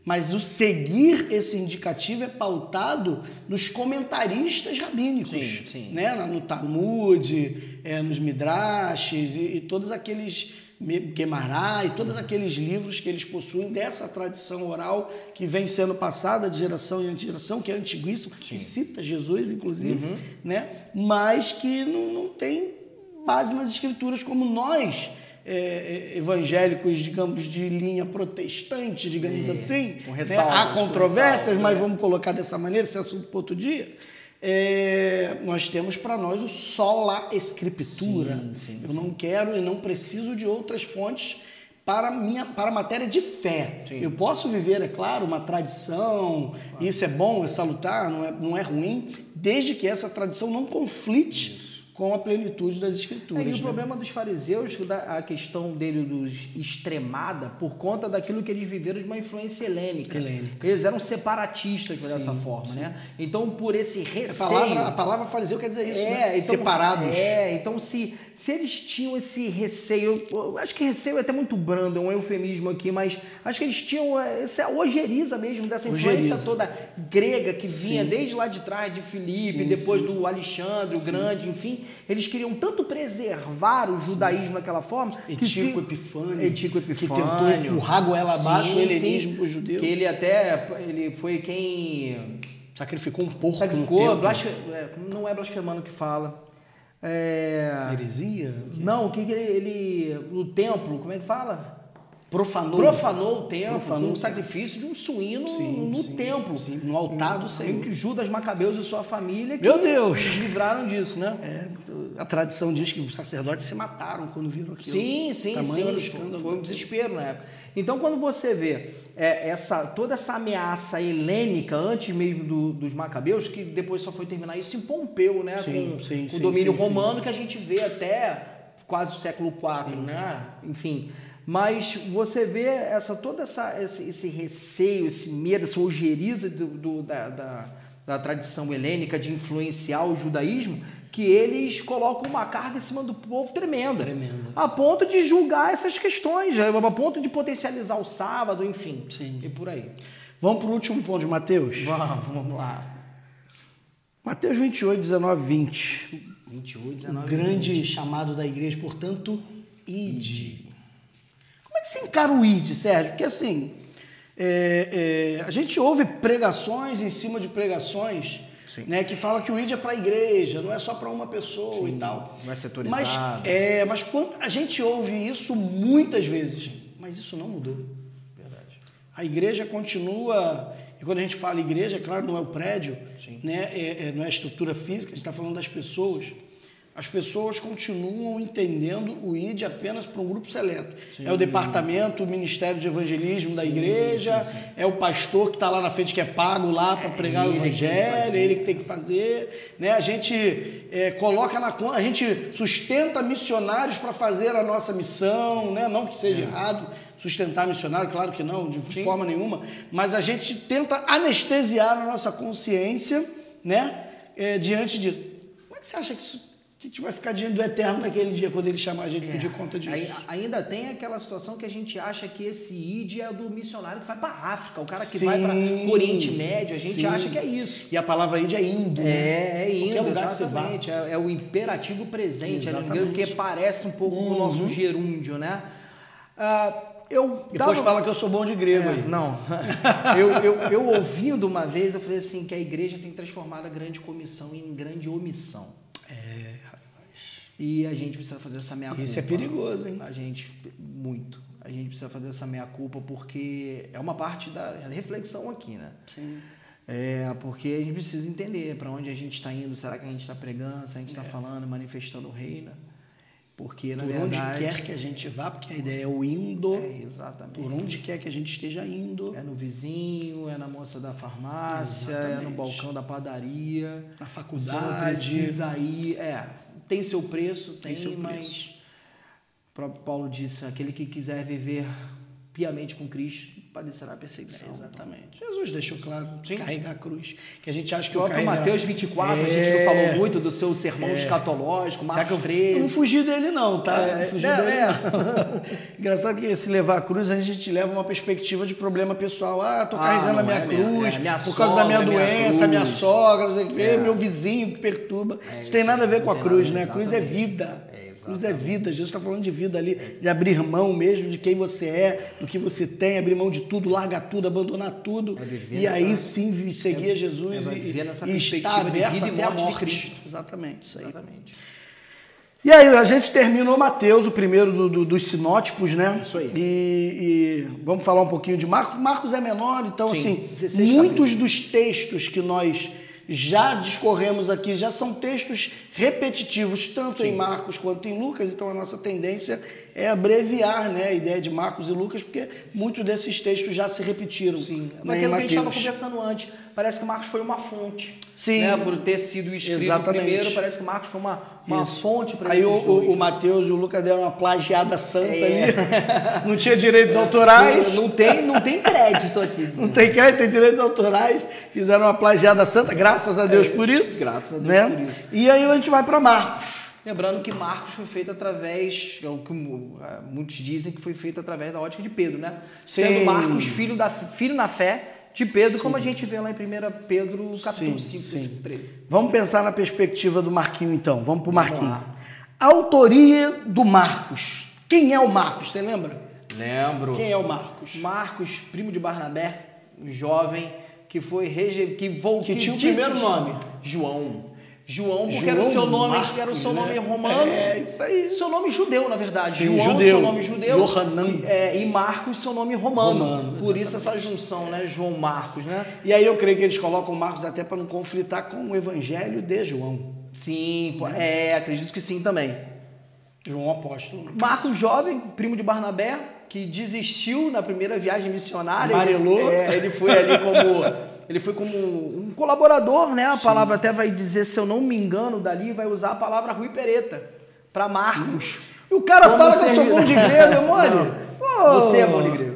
mas o seguir esse indicativo é pautado nos comentaristas rabínicos, sim. Né? No Talmud, nos Midrashes e todos aqueles Guemará e todos aqueles livros que eles possuem dessa tradição oral que vem sendo passada de geração em geração, que é antiguíssimo, que cita Jesus, inclusive, né? Mas que não tem base nas escrituras como nós, evangélicos, digamos, de linha protestante, digamos assim. Né? Há controvérsias, mas vamos colocar dessa maneira, esse assunto para outro dia. Nós temos para nós o sola escritura. Eu não quero e não preciso de outras fontes para a matéria de fé. Eu posso viver, é claro, uma tradição, isso é bom, é salutar, não é ruim, desde que essa tradição não conflite com a plenitude das escrituras. E o problema dos fariseus, a questão deles extremada por conta daquilo que eles viveram de uma influência helênica. Eles eram separatistas dessa forma, né? Então, por esse receio... A palavra fariseu quer dizer isso, né? Então, separados. Então, se eles tinham esse receio, acho que receio é até muito brando, é um eufemismo aqui, mas acho que eles tinham essa ojeriza mesmo, dessa influência toda grega que vinha desde lá de trás, de Filipe, depois do Alexandre, o Grande, enfim. Eles queriam tanto preservar o judaísmo daquela forma... Ético Epifânio. Que tentou empurrar goela abaixo o helenismo para os judeus. Que ele foi quem... Sacrificou um porco no templo. Não é blasfemando que fala. Heresia? Não, o que ele... No templo, como é que fala? Profanou o templo com o sacrifício de um suíno no templo. Sim, no altar do Senhor. Que Judas Macabeus e sua família Meu Deus! livraram disso, né? A tradição diz que os sacerdotes se mataram quando viram aquilo. Sim. Foi um desespero na época. Então, quando você vê toda essa ameaça helênica, antes mesmo dos Macabeus, que depois só foi terminar isso em Pompeu, né? Com o domínio romano, que a gente vê até quase o século IV, né? Enfim... Mas você vê esse receio, esse medo, essa ojeriza da tradição helênica de influenciar o judaísmo, que eles colocam uma carga em cima do povo tremenda. A ponto de julgar essas questões, a ponto de potencializar o sábado, enfim. Sim. E por aí. Vamos para o último ponto de Mateus? Vamos lá. Mateus 28, 19, 20. 28, 19, o grande 20. chamado da igreja, portanto, ide. Como é que você encara o ide, Sérgio? Porque assim, a gente ouve pregações em cima de pregações, né, que fala que o ide é para a igreja, não é só para uma pessoa. Sim, e tal. Não é setorizado. Mas quando a gente ouve isso muitas vezes, mas isso não mudou. Verdade. A igreja continua, e quando a gente fala igreja, é claro, não é o prédio, né, não é a estrutura física, a gente está falando das pessoas. As pessoas continuam entendendo o ID apenas para um grupo seleto. Sim. É o departamento, o ministério de evangelismo da igreja, é o pastor que está lá na frente que é pago lá para pregar o evangelho, ele que tem que fazer. Né? A gente coloca na conta, a gente sustenta missionários para fazer a nossa missão, né? Não que seja errado sustentar missionário, claro que não, de forma nenhuma, mas a gente tenta anestesiar a nossa consciência, né? Diante disso. Como é que você acha que isso... A gente vai ficar diante do Eterno naquele dia, quando ele chamar a gente pedir conta disso. Ainda tem aquela situação que a gente acha que esse ID é do missionário que vai para a África, o cara que vai para o Oriente Médio, a gente acha que é isso. E a palavra ID é indo. É indo, lugar exatamente. É o imperativo presente, porque parece um pouco com o nosso gerúndio, né? Depois fala que eu sou bom de grego aí. Não. eu ouvindo uma vez, eu falei assim, que a igreja tem transformado a grande comissão em grande omissão. E a gente precisa fazer essa meia-culpa. Isso é perigoso, hein? A gente precisa fazer essa meia-culpa porque é uma parte da reflexão aqui, né? Sim. Porque a gente precisa entender para onde a gente está indo. Será que a gente está pregando? Se a gente está falando, manifestando o reino? Porque, na verdade... Por onde quer que a gente vá, porque a ideia é o indo. Exatamente. Por onde quer que a gente esteja indo. É no vizinho, é na moça da farmácia, é no balcão da padaria. Na faculdade. Você precisa ir... Tem seu preço, mas o próprio Paulo disse, aquele que quiser viver piamente com Cristo, padecerá perseguição. Exatamente. Jesus deixou claro, carregar a cruz. Que a gente acha que o Mateus 24, a gente não falou muito do seu sermão escatológico, Marcos 13. Eu não fugi dele não, tá? Não fugi dele não. Engraçado que se levar a cruz, a gente leva uma perspectiva de problema pessoal. Tô carregando a minha cruz, por causa da minha doença, minha sogra, não sei o quê, meu vizinho que perturba. Isso tem nada a ver com a cruz, né? A cruz é vida. Cruz é vida, Jesus está falando de vida ali, de abrir mão mesmo de quem você é, do que você tem, abrir mão de tudo, largar tudo, abandonar tudo, e aí sim seguir Jesus e estar aberto até a morte de Cristo. Exatamente, isso aí. Exatamente. E aí, a gente terminou Mateus, o primeiro dos sinótipos, né? Isso aí. E vamos falar um pouquinho de Marcos. Marcos é menor, então, assim, muitos dos textos que nós já discorremos aqui, já são textos repetitivos, tanto em Marcos quanto em Lucas, então a nossa tendência é abreviar, né, a ideia de Marcos e Lucas, porque muitos desses textos já se repetiram. Sim, mas aquilo que a gente estava conversando antes, parece que Marcos foi uma fonte. Sim. Né, por ter sido escrito primeiro, parece que Marcos foi uma fonte para aí o Mateus e o Lucas deram uma plagiada santa ali, não tinha direitos autorais. Não tem crédito aqui. Não tem crédito, tem direitos autorais, fizeram uma plagiada santa, graças a Deus por isso. Graças a Deus né? por isso. E aí a gente vai para Marcos. Lembrando que Marcos foi feito através, é o que muitos dizem que foi feito através da ótica de Pedro, né? Sim. Sendo Marcos filho na fé de Pedro, como a gente vê lá em 1 Pedro, capítulo 5, 13. Vamos pensar na perspectiva do Marquinho, então. Vamos para o Marquinho. A autoria do Marcos. Quem é o Marcos? Você lembra? Lembro. Quem é o Marcos? Marcos, primo de Barnabé, um jovem que foi que tinha o primeiro nome. João, porque era o seu nome, Marcos, era o seu nome romano. Isso aí. Seu nome judeu, na verdade. Sim, João, judeu. seu nome judeu. Yohanan. E Marcos, seu nome romano. Por exatamente. isso essa junção, né? João Marcos, né? E aí eu creio que eles colocam Marcos até para não conflitar com o evangelho de João. Sim, acredito que sim também. João apóstolo. Marcos, jovem, primo de Barnabé, que desistiu na primeira viagem missionária. Amarelou. Ele foi ali como um colaborador, né? A palavra até vai dizer, se eu não me engano, dali vai usar a palavra Rui Pereta para Marcos. E o cara fala que eu sou bom de grego, amor. Você é bom de grego.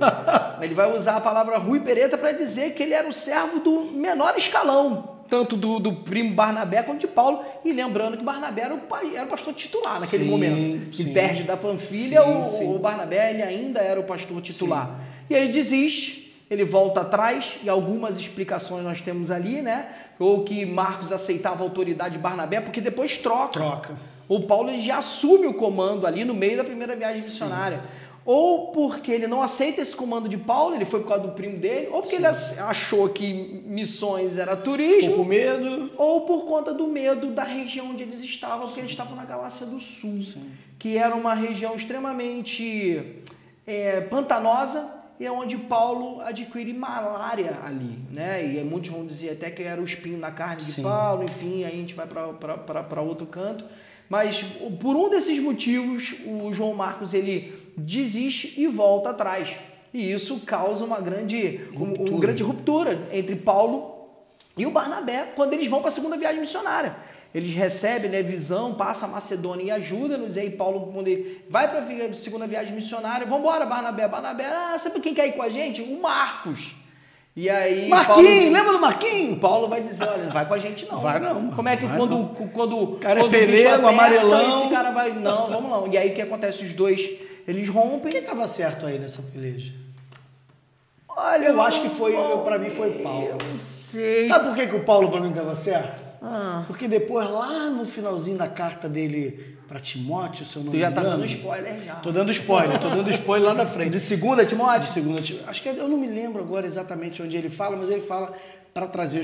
Ele vai usar a palavra Rui Pereta para dizer que ele era o servo do menor escalão. tanto do primo Barnabé quanto de Paulo, e lembrando que Barnabé era o pastor titular naquele momento. Sim. E perde da Panfilha, Sim. o Barnabé ele ainda era o pastor titular. Sim. E ele desiste, ele volta atrás, e algumas explicações nós temos ali, né? Ou que Marcos aceitava a autoridade de Barnabé, porque depois troca. O Paulo ele já assume o comando ali no meio da primeira viagem missionária. Ou porque ele não aceita esse comando de Paulo, ele foi por causa do primo dele, ou porque ele achou que missões era turismo. Ficou com medo. Ou por conta do medo da região onde eles estavam, porque eles estavam na Galácia do Sul, que era uma região extremamente pantanosa, e é onde Paulo adquire malária ali, né? E muitos vão dizer até que era o espinho na carne de Paulo, enfim, aí a gente vai para outro canto. Mas por um desses motivos, o João Marcos ele desiste e volta atrás. E isso causa uma grande ruptura entre Paulo e o Barnabé quando eles vão para a segunda viagem missionária. Eles recebem, né, visão, passa a Macedônia e ajuda-nos. E aí Paulo, quando ele vai para a segunda viagem missionária, vamos embora, Barnabé. Barnabé, sabe quem quer ir com a gente? O Marcos. E aí, Marquinhos, lembra do Marquinhos? Paulo vai dizer, olha, não vai com a gente não. Vai não. Como é que quando o cara é peleiro, amarelão. Esse cara vai, não, vamos não. E aí o que acontece? Os dois, eles rompem. Quem estava certo aí nessa peleja? Olha, eu acho que para mim foi Paulo. Eu não sei. Sabe por que o Paulo para mim estava certo? Porque depois, lá no finalzinho da carta dele para Timóteo, se eu não me engano... Tu já tá dando spoiler já. Tô dando spoiler lá da frente. De segunda, Timóteo? De segunda, acho que eu não me lembro agora exatamente onde ele fala, mas ele fala para trazer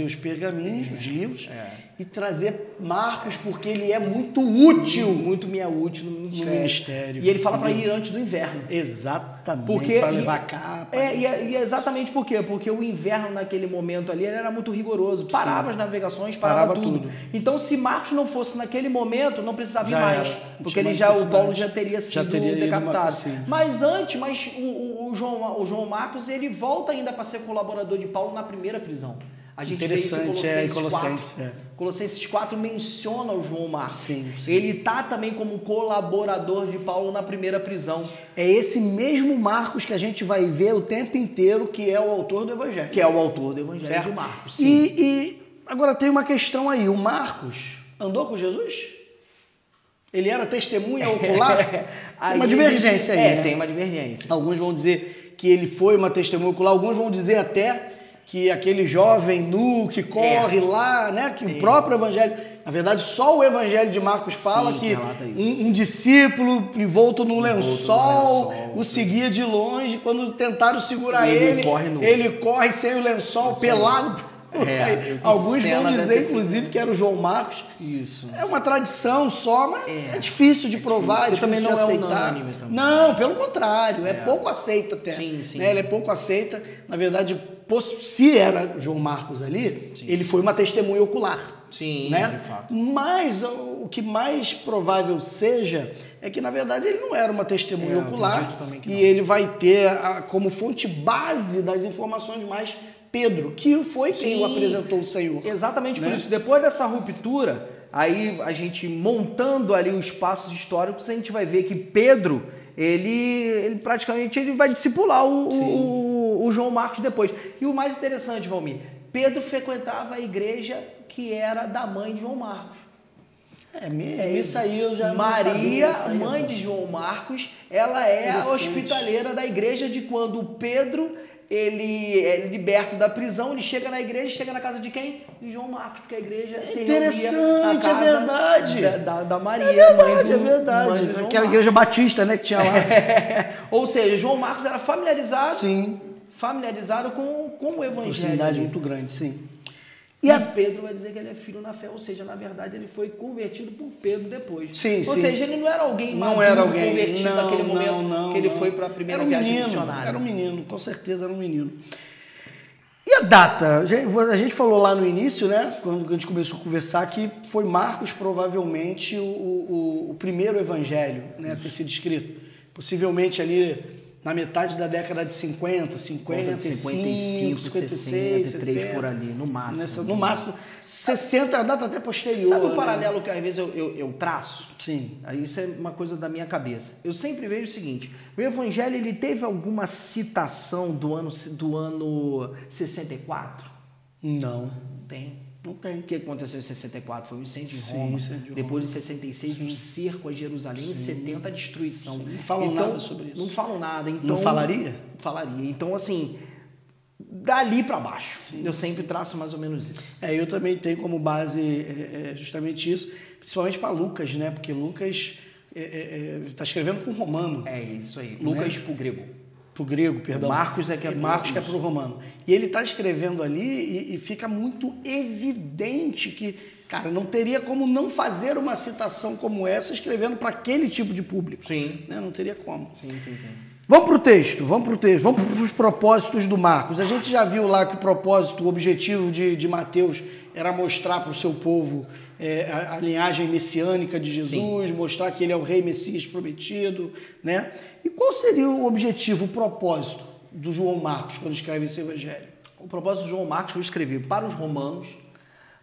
os pergaminhos, os livros, e trazer Marcos, porque ele é muito útil. Muito me é útil no ministério. E ele fala para ir antes do inverno. Exatamente, para levar capa. E é exatamente por quê? Porque o inverno naquele momento ali ele era muito rigoroso. Parava as navegações, parava tudo. Então, se Marcos não fosse naquele momento, não precisava ir mais. Porque o Paulo já teria sido decapitado. Mas o João Marcos, ele volta ainda para ser colaborador de Paulo na primeira prisão. A gente vê isso em Colossenses 4. Colossenses 4 menciona o João Marcos. Ele está também como colaborador de Paulo na primeira prisão. É esse mesmo Marcos que a gente vai ver o tempo inteiro, que é o autor do Evangelho. Que é o autor do Evangelho de Marcos. E agora tem uma questão aí. O Marcos andou com Jesus? Ele era testemunha ocular? Tem uma divergência aí, né? Tem uma divergência. Alguns vão dizer que ele foi uma testemunha ocular. Alguns vão dizer até que aquele jovem nu que corre lá, né? Que o próprio Evangelho... Na verdade, só o Evangelho de Marcos fala que um discípulo envolto num lençol o seguia de longe. Quando tentaram segurar ele corre sem o lençol, pelado. Alguns vão dizer, inclusive, que era o João Marcos. Isso. É uma tradição só, mas é difícil de provar, é difícil de aceitar. Não, pelo contrário, é pouco aceita até. Né? Ele é pouco aceita. Na verdade, se era João Marcos ali, ele foi uma testemunha ocular. Né? De fato. Mas o que mais provável seja é que, na verdade, ele não era uma testemunha ocular e ele vai ter como fonte base das informações mais Pedro, que foi quem o apresentou o Senhor. Exatamente por isso. Depois dessa ruptura, aí a gente montando ali os passos históricos, a gente vai ver que Pedro, ele praticamente vai discipular o João Marcos depois. E o mais interessante, Valmir, Pedro frequentava a igreja que era da mãe de João Marcos. Isso aí eu já Maria, não sabia, mãe de João Marcos, ela é a hospitaleira da igreja de quando Pedro... ele é liberto da prisão, ele chega na igreja, chega na casa de quem? De João Marcos, porque a igreja se reunia na casa da Maria. É verdade. Aquela igreja batista, né, que tinha lá. Ou seja, João Marcos era familiarizado com o evangelho. Proximidade muito grande, sim. E Pedro vai dizer que ele é filho na fé, ou seja, na verdade ele foi convertido por Pedro depois. Ou seja, ele não era alguém convertido naquele momento que ele foi para a primeira viagem missionária. Era um menino, com certeza era um menino. E a data? A gente falou lá no início, né, quando a gente começou a conversar, que foi Marcos provavelmente o primeiro evangelho, né, a ter sido escrito. Possivelmente ali... na metade da década de 50, 55, 56, 60, por ali, no máximo. No máximo, 60, a data até posterior. Sabe o paralelo que às vezes eu traço? Sim. Aí isso é uma coisa da minha cabeça. Eu sempre vejo o seguinte, o Evangelho ele teve alguma citação do ano 64? Não, Não tem. não tem. O que aconteceu em 64? Foi o incêndio Sim, em Roma. incêndio em Depois, em 66, o cerco a Jerusalém. Em 70, a destruição. Não falam nada sobre isso. Não falam nada. Então, Não falaria? Falaria. Então, assim, dali para baixo. Eu sempre traço mais ou menos isso. Eu também tenho como base justamente isso, principalmente para Lucas, né? Porque Lucas está escrevendo para um romano. É isso aí. Lucas pro grego. Para o grego, perdão. Marcos é que é pro Marcos que é para o romano. E ele está escrevendo ali e fica muito evidente que, cara, não teria como não fazer uma citação como essa escrevendo para aquele tipo de público. Sim. Né? Não teria como. Sim. Vamos para o texto, vamos para os propósitos do Marcos. A gente já viu lá que o objetivo de Mateus era mostrar para o seu povo a linhagem messiânica de Jesus, mostrar que ele é o rei Messias prometido, né? E qual seria o objetivo, o propósito do João Marcos quando escreve esse evangelho? O propósito de João Marcos foi escrever para os romanos,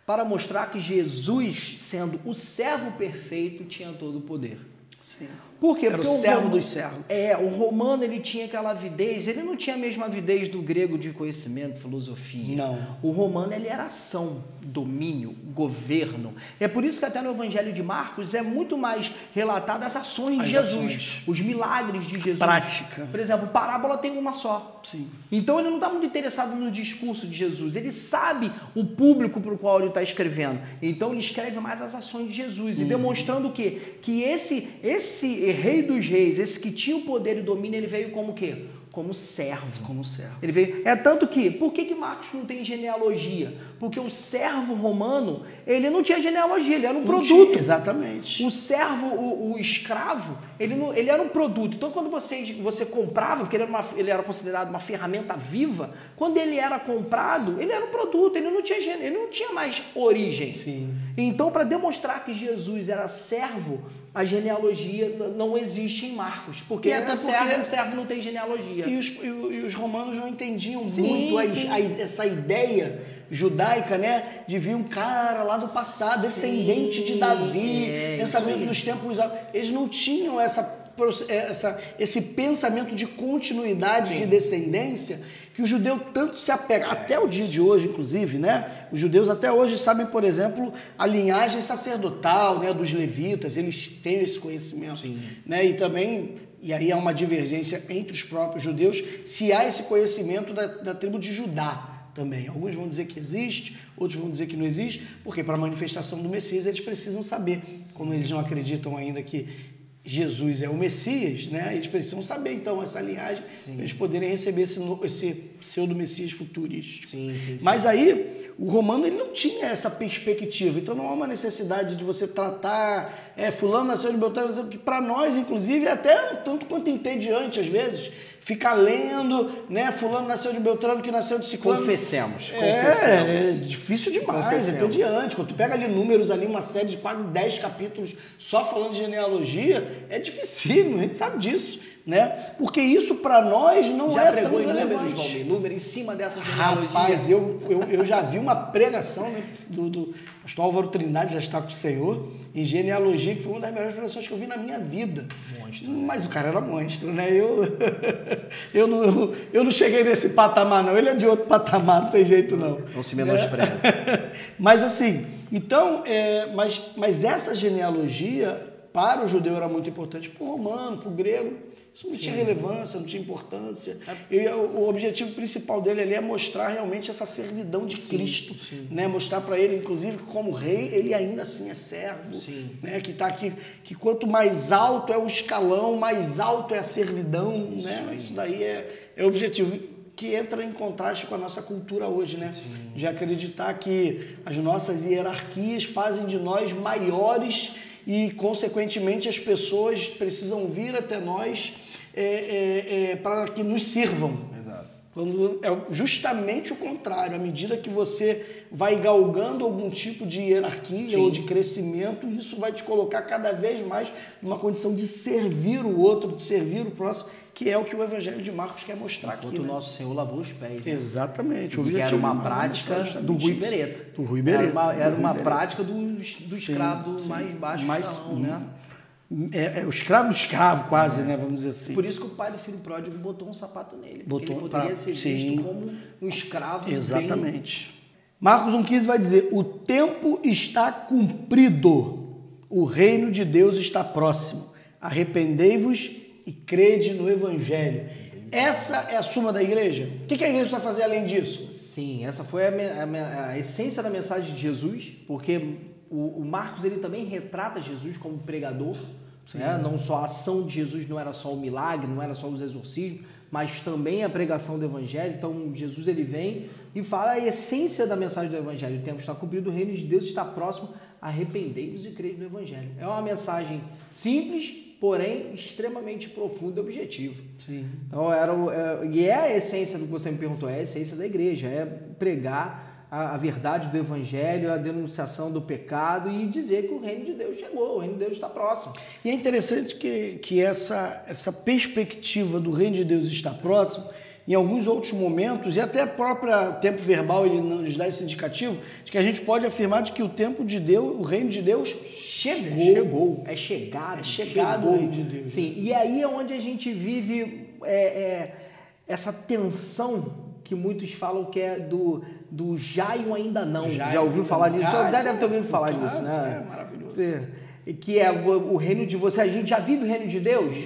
para mostrar que Jesus, sendo o servo perfeito, tinha todo o poder. Sim. Por quê? Era Porque o servo dos servos. O romano ele tinha aquela avidez, ele não tinha a mesma avidez do grego de conhecimento, filosofia. Não. O romano ele era ação, domínio, governo. É por isso que até no Evangelho de Marcos é muito mais relatado as ações de Jesus, os milagres de Jesus. Prática. Por exemplo, parábola tem uma só. Sim. Então ele não está muito interessado no discurso de Jesus, ele sabe o público para o qual ele está escrevendo. Então ele escreve mais as ações de Jesus e demonstrando o quê? Que esse rei dos reis, esse que tinha o poder e domínio, ele veio como o quê? Como servo. Como servo. Ele veio. É tanto que, por que Marcos não tem genealogia? Porque o servo romano, ele não tinha genealogia, ele era um produto. Exatamente. O servo, o escravo, ele era um produto. Então, quando você comprava, porque ele era considerado uma ferramenta viva, quando ele era comprado, ele era um produto, ele não tinha mais origem. Sim. Então, para demonstrar que Jesus era servo, a genealogia não existe em Marcos, porque até o servo não tem genealogia. E os romanos não entendiam muito essa ideia judaica, né, de vir um cara lá do passado, descendente de Davi, pensamento dos tempos. Eles não tinham esse pensamento de continuidade, de descendência, que o judeu tanto se apega, até o dia de hoje, inclusive, né? Os judeus até hoje sabem, por exemplo, a linhagem sacerdotal, né, dos levitas, eles têm esse conhecimento, né? E também, e aí há uma divergência entre os próprios judeus, se há esse conhecimento da tribo de Judá também. Alguns vão dizer que existe, outros vão dizer que não existe, porque para a manifestação do Messias eles precisam saber, como eles não acreditam ainda que Jesus é o Messias, né? Eles precisam saber, então, essa linhagem, para eles poderem receber esse pseudo-Messias futurístico. Mas aí, o romano ele não tinha essa perspectiva, então não há uma necessidade de você tratar fulano nasceu de Beltrano, que para nós, inclusive, é até tanto quanto entediante, às vezes, ficar lendo, né? Fulano nasceu de Beltrano, que nasceu de Ciclano. Confessemos. É difícil demais, é entediante. Quando tu pega ali números, ali uma série de quase 10 capítulos só falando de genealogia, é difícil, a gente sabe disso, né? Porque isso para nós não é tão relevante. Número em cima dessa genealogia. Rapaz, eu já vi uma pregação, né, do pastor Álvaro Trindade, já está com o Senhor, em genealogia, que foi uma das melhores pregações que eu vi na minha vida. Monstro. Mas o cara era monstro, né? Eu não cheguei nesse patamar, não. ele é de outro patamar, não tem jeito, não. Não se menospreza. Mas assim, então, mas essa genealogia para o judeu era muito importante, para o romano, para o grego. Isso não tinha relevância, não tinha importância. E o objetivo principal dele ali é mostrar realmente essa servidão de Cristo, né? Mostrar para ele, inclusive, que como rei, ele ainda assim é servo, né? Que está aqui, que quanto mais alto é o escalão, mais alto é a servidão, né? Isso daí é o objetivo, que entra em contraste com a nossa cultura hoje, né? De acreditar que as nossas hierarquias fazem de nós maiores e, consequentemente, as pessoas precisam vir até nós para que nos sirvam. Exato. Quando é justamente o contrário. À medida que você vai galgando algum tipo de hierarquia ou de crescimento, isso vai te colocar cada vez mais numa condição de servir o outro, de servir o próximo, que é o que o Evangelho de Marcos quer mostrar aqui. Enquanto o nosso Senhor lavou os pés. Né? Exatamente. E era uma prática do Rui Beretta. Do Rui Beretta. Era uma prática do escravo mais baixo, né? O escravo quase, né? Vamos dizer assim. Por isso que o pai do filho pródigo botou um sapato nele. Porque ele poderia ser visto como um escravo. Exatamente. Marcos 1,15 vai dizer: o tempo está cumprido, o reino de Deus está próximo. Arrependei-vos e crede no Evangelho. Essa é a suma da igreja? O que a igreja precisa fazer além disso? Sim, essa foi a essência da mensagem de Jesus, porque o Marcos ele também retrata Jesus como pregador, né? Não só a ação de Jesus, não era só o milagre, não era só os exorcismos, mas também a pregação do Evangelho. Então Jesus ele vem e fala a essência da mensagem do Evangelho: o tempo está cumprido, o reino de Deus está próximo, arrependei-vos e crede no Evangelho. É uma mensagem simples, porém extremamente profunda e objetiva. Sim. Então, e é a essência do que você me perguntou, é a essência da igreja, é pregar a verdade do Evangelho, a denunciação do pecado e dizer que o reino de Deus chegou, o reino de Deus está próximo. E é interessante que essa perspectiva do reino de Deus estar próximo, em alguns outros momentos, e até o próprio tempo verbal ele nos dá esse indicativo, de que a gente pode afirmar de que o tempo de Deus, o reino de Deus chegou. É chegado. O reino de Deus. Sim, e aí é onde a gente vive essa tensão que muitos falam que é do já e o ainda não. Já ouviu falar nisso? Já deve ter ouvido falar disso, né? Isso é maravilhoso. Que é o reino de você. A gente já vive o reino de Deus?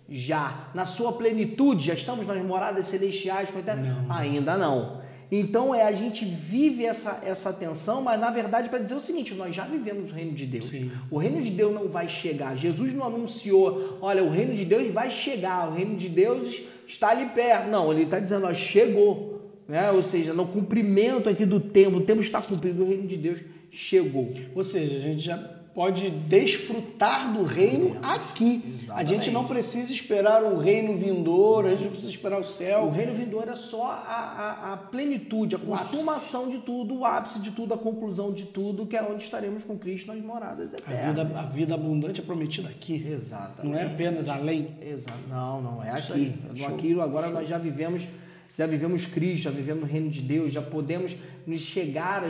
Já. Na sua plenitude, já estamos nas moradas celestiais? Não. Ainda não. Então a gente vive essa tensão, mas na verdade para dizer o seguinte: nós já vivemos o reino de Deus. Sim. O reino de Deus não vai chegar. Jesus não anunciou, olha, o reino de Deus vai chegar, o reino de Deus está ali perto. Não, ele está dizendo, ó, chegou, né? Ou seja, no cumprimento aqui do tempo, o tempo está cumprido, o reino de Deus chegou. Ou seja, a gente já pode desfrutar do reino aqui. Exatamente. A gente não precisa esperar o reino vindouro, a gente não precisa esperar o céu. O reino vindouro é só a plenitude, a consumação de tudo, o ápice de tudo, a conclusão de tudo, que é onde estaremos com Cristo nas moradas eternas. A vida abundante é prometida aqui. Exatamente. Não é apenas além. Exato. Não é aqui. Aqui agora nós já vivemos Cristo, já vivemos o reino de Deus, já podemos nos chegar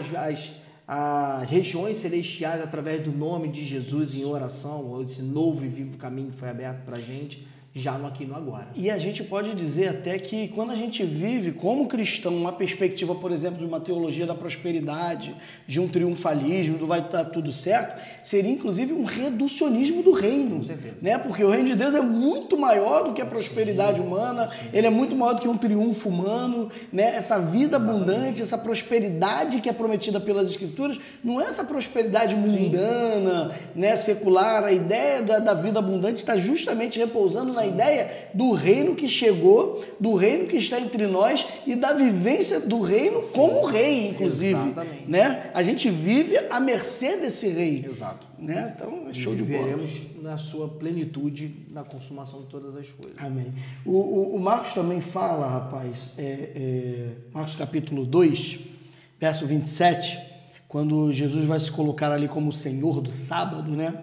às regiões celestiais através do nome de Jesus em oração, esse novo e vivo caminho que foi aberto para a gente, já no aqui e no agora. E a gente pode dizer até que quando a gente vive como cristão uma perspectiva, por exemplo, de uma teologia da prosperidade, de um triunfalismo, do vai estar tudo certo, seria inclusive um reducionismo do reino. Com certeza. Né? Porque o reino de Deus é muito maior do que a prosperidade humana, ele é muito maior do que um triunfo humano, né? Essa vida abundante, essa prosperidade que é prometida pelas Escrituras, não é essa prosperidade mundana, né, secular. A ideia da vida abundante está justamente repousando na ideia do reino que chegou, do reino que está entre nós e da vivência do reino como rei, inclusive. Exatamente. Né? A gente vive à mercê desse rei. Exato. Né? Então, é show de bola. Veremos na sua plenitude, na consumação de todas as coisas. Amém. O Marcos também fala, rapaz, Marcos capítulo 2, verso 27, quando Jesus vai se colocar ali como o Senhor do sábado, né?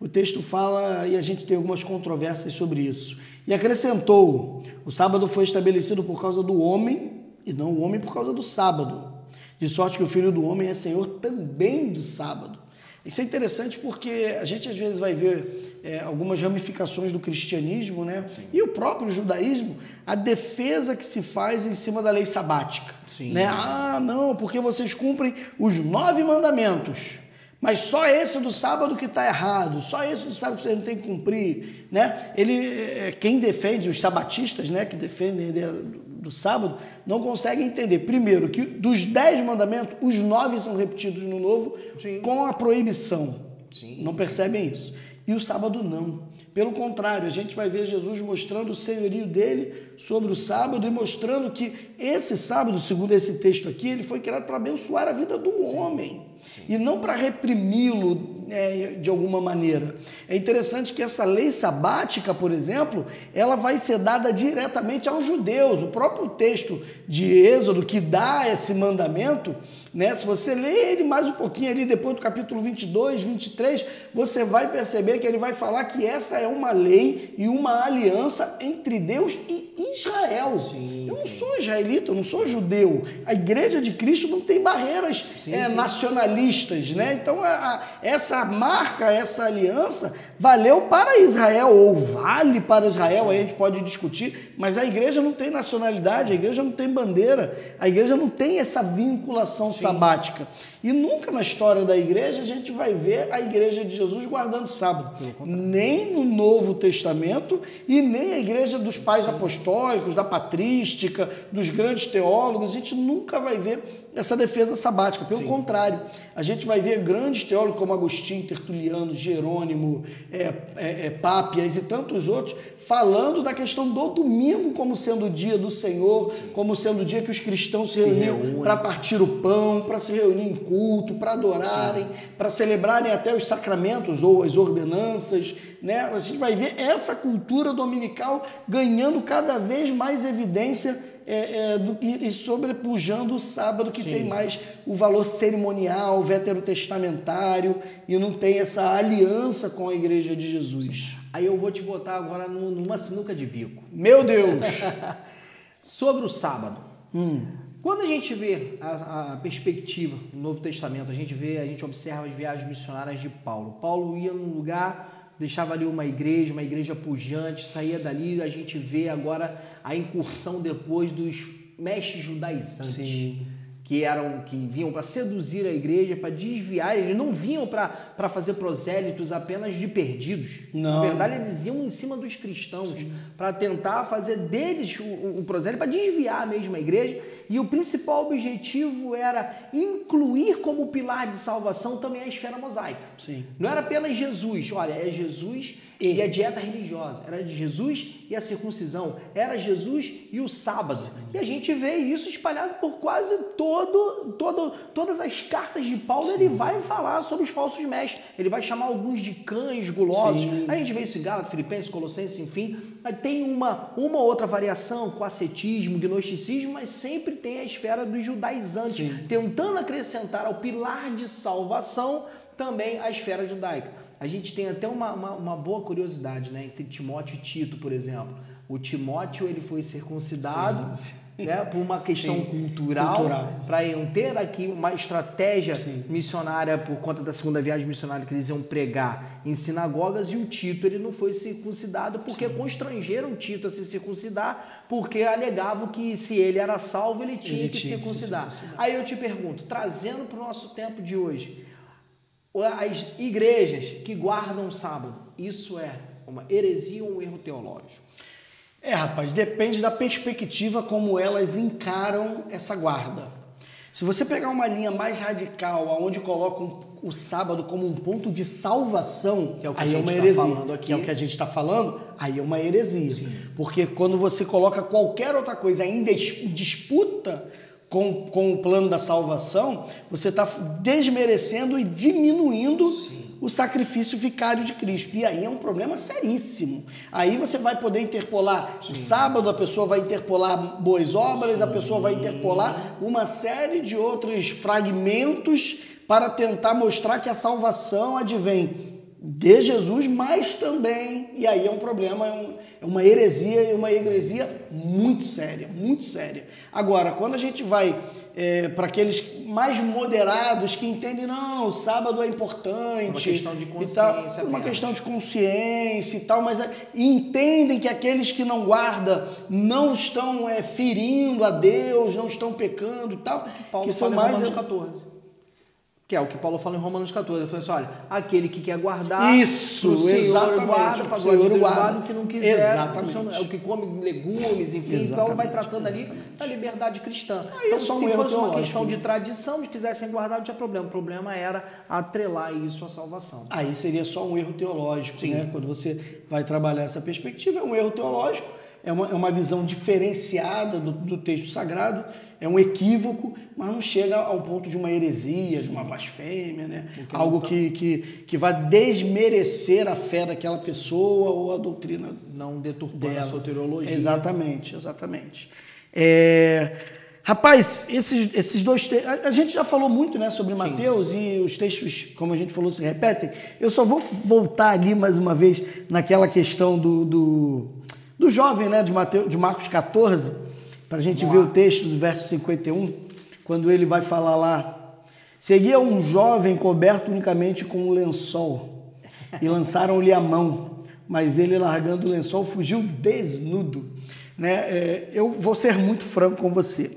O texto fala, e a gente tem algumas controvérsias sobre isso. E acrescentou: o sábado foi estabelecido por causa do homem, e não o homem por causa do sábado. De sorte que o Filho do Homem é Senhor também do sábado. Isso é interessante porque a gente às vezes vai ver algumas ramificações do cristianismo, né? Sim. E o próprio judaísmo, a defesa que se faz em cima da lei sabática. Sim. Né? Ah, não, porque vocês cumprem os 9 mandamentos. Mas só esse do sábado que está errado, só esse do sábado que você não tem que cumprir, né? Quem defende, os sabatistas, né, que defendem a ideia do sábado, não conseguem entender, primeiro, que dos 10 mandamentos, os 9 são repetidos no Novo. Sim. Com a proibição. Sim. Não percebem isso. E o sábado não. Pelo contrário, a gente vai ver Jesus mostrando o senhorio dele sobre o sábado e mostrando que esse sábado, segundo esse texto aqui, ele foi criado para abençoar a vida do homem. E não para reprimi-lo de alguma maneira. É interessante que essa lei sabática, por exemplo, ela vai ser dada diretamente aos judeus. O próprio texto de Êxodo que dá esse mandamento, né, se você ler ele mais um pouquinho ali depois do capítulo 22, 23, você vai perceber que ele vai falar que essa é uma lei e uma aliança entre Deus e Israel. Sim. não sou israelita, eu não sou judeu. A igreja de Cristo não tem barreiras nacionalistas, né? Então, essa marca, essa aliança valeu para Israel, ou vale para Israel, aí a gente pode discutir, mas a igreja não tem nacionalidade, a igreja não tem bandeira, a igreja não tem essa vinculação sabática. E nunca na história da igreja a gente vai ver a igreja de Jesus guardando sábado. Nem no Novo Testamento e nem a igreja dos pais apostólicos, da patrística, dos grandes teólogos, a gente nunca vai ver essa defesa sabática. Pelo contrário, a gente vai ver grandes teólogos como Agostinho, Tertuliano, Jerônimo, Pápias e tantos outros falando da questão do domingo como sendo o dia do Senhor, como sendo o dia que os cristãos se reuniam para partir o pão, para se reunir em culto, para adorarem, para celebrarem até os sacramentos ou as ordenanças, né? A gente vai ver essa cultura dominical ganhando cada vez mais evidência e sobrepujando o sábado, que tem mais o valor cerimonial, veterotestamentário, e não tem essa aliança com a igreja de Jesus. Aí eu vou te botar agora numa sinuca de bico. Meu Deus! Sobre o sábado. Quando a gente vê a perspectiva do Novo Testamento, a gente observa as viagens missionárias de Paulo. Paulo ia num lugar, deixava ali uma igreja pujante, saía dali, a gente vê agora a incursão depois dos mestres judaizantes, que vinham para seduzir a igreja, para desviar. Eles não vinham para fazer prosélitos apenas de perdidos. Não. Na verdade, eles iam em cima dos cristãos para tentar fazer deles o prosélito, para desviar mesmo a igreja. E o principal objetivo era incluir como pilar de salvação também a esfera mosaica. Não era apenas Jesus. Olha, é Jesus e a dieta religiosa. Era de Jesus e a circuncisão. Era Jesus e o sábado. E a gente vê isso espalhado por quase todas as cartas de Paulo. Ele vai falar sobre os falsos mestres. Ele vai chamar alguns de cães gulosos. A gente vê isso em Gálatas, Filipenses, Colossenses, enfim. Tem uma outra variação com ascetismo, gnosticismo, mas sempre tem a esfera dos judaizantes, tentando acrescentar ao pilar de salvação também a esfera judaica. A gente tem até uma boa curiosidade, né, entre Timóteo e Tito, por exemplo. O Timóteo, ele foi circuncidado, né, por uma questão cultural. Para ter aqui uma estratégia missionária por conta da segunda viagem missionária, que eles iam pregar em sinagogas, e o Tito, ele não foi circuncidado porque constrangeram Tito a se circuncidar, porque alegavam que se ele era salvo, ele tinha que se circuncidar. Aí eu te pergunto, trazendo para o nosso tempo de hoje, as igrejas que guardam o sábado, isso é uma heresia ou um erro teológico? Rapaz, depende da perspectiva como elas encaram essa guarda. Se você pegar uma linha mais radical, onde colocam o sábado como um ponto de salvação, aí é uma heresia. Que é o que a gente está falando, aí é uma heresia. Porque quando você coloca qualquer outra coisa em disputa com o plano da salvação, você está desmerecendo e diminuindo o sacrifício vicário de Cristo. E aí é um problema seríssimo. Aí você vai poder interpolar o sábado, a pessoa vai interpolar boas obras, a pessoa vai interpolar uma série de outros fragmentos para tentar mostrar que a salvação advém de Jesus, mas também, e aí é um problema, é uma heresia, e uma heresia muito séria, muito séria. Agora, quando a gente vai para aqueles mais moderados que entendem, não, o sábado é importante, uma questão de consciência, uma questão de consciência e tal, mas e entendem que aqueles que não guardam não estão ferindo a Deus, não estão pecando e tal, Paulo que são fala mais em Romanos 14. Que é o que Paulo fala em Romanos 14. Ele falou assim, olha, aquele que quer guardar, isso, o Senhor exatamente, guarda, para o Senhor guarda, o que não quiser, exatamente. O que come legumes, enfim, Paulo vai tratando ali da liberdade cristã. Então, se fosse uma questão de tradição, se quisessem guardar, não tinha problema. O problema era atrelar isso à salvação. Aí seria só um erro teológico, né? Quando você vai trabalhar essa perspectiva, é um erro teológico, é uma visão diferenciada do texto sagrado, é um equívoco, mas não chega ao ponto de uma heresia, de uma blasfêmia, né? Algo que vai desmerecer a fé daquela pessoa ou a doutrina não deturpando dela. A soteriologia. Exatamente. Rapaz, esses dois textos, a gente já falou muito, né, sobre Mateus, e os textos, como a gente falou, se repetem. Eu só vou voltar ali mais uma vez naquela questão do jovem, né, de Marcos 14, para a gente ver o texto do verso 51, quando ele vai falar lá: seguia um jovem coberto unicamente com um lençol, e lançaram-lhe a mão, mas ele, largando o lençol, fugiu desnudo. Né? Eu vou ser muito franco com você.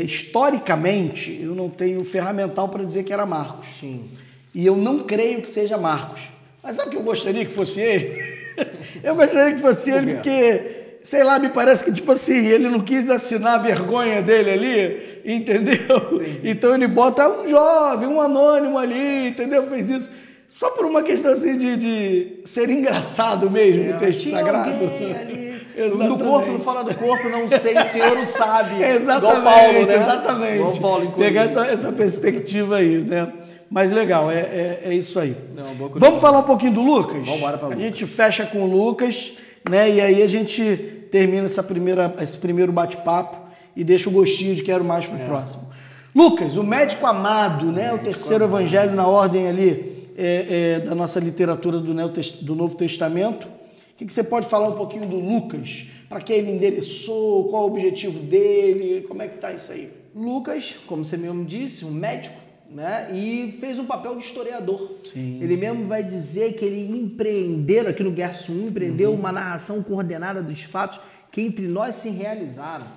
Historicamente, eu não tenho ferramental para dizer que era Marcos. Sim. E eu não creio que seja Marcos. Mas sabe o que eu gostaria que fosse ele? Eu gostaria que fosse ele porque, sei lá, me parece que, tipo assim, ele não quis assinar a vergonha dele ali, entendeu? Entendi. Então ele bota um jovem, um anônimo ali, entendeu? Fez isso só por uma questão assim de ser engraçado mesmo no texto sagrado. Do corpo, fora do corpo, não sei, o senhor não sabe. Exatamente, igual Paulo, né? Exatamente. Igual Paulo, pegar essa perspectiva aí, né? Mas legal, é isso aí. Não, vamos falar um pouquinho do Lucas? Vamos embora para o Lucas. A gente fecha com o Lucas, né? E aí a gente termina esse primeiro bate-papo e deixa o gostinho de quero mais para o próximo. Lucas, o médico amado, né? O terceiro evangelho na ordem ali da nossa literatura do Novo Testamento. O que você pode falar um pouquinho do Lucas? Para que ele endereçou? Qual o objetivo dele? Como é que está isso aí? Lucas, como você mesmo disse, um médico, né? E fez um papel de historiador. Sim. Ele mesmo vai dizer que ele empreendeu, aqui no verso 1, empreendeu uma narração coordenada dos fatos que entre nós se realizaram,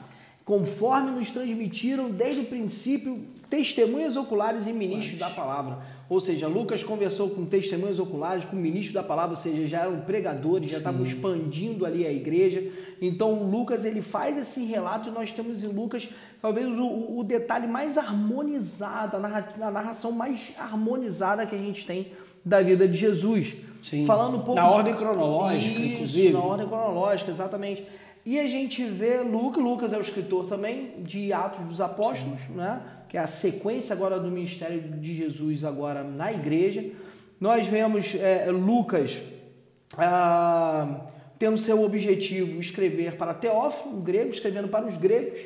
conforme nos transmitiram desde o princípio testemunhas oculares e ministros da palavra. Ou seja, Lucas conversou com testemunhas oculares, com ministros da palavra, ou seja, já eram pregadores, já estavam expandindo ali a igreja. Então, Lucas, ele faz esse relato e nós temos em Lucas talvez o detalhe mais harmonizado, a narração mais harmonizada que a gente tem da vida de Jesus. Sim. Falando um pouco na ordem cronológica, inclusive. Na ordem cronológica, exatamente. E a gente vê Lucas é o escritor também de Atos dos Apóstolos, né? Que é a sequência agora do ministério de Jesus agora na igreja. Nós vemos Lucas tendo seu objetivo escrever para Teófilo, um grego, escrevendo para os gregos.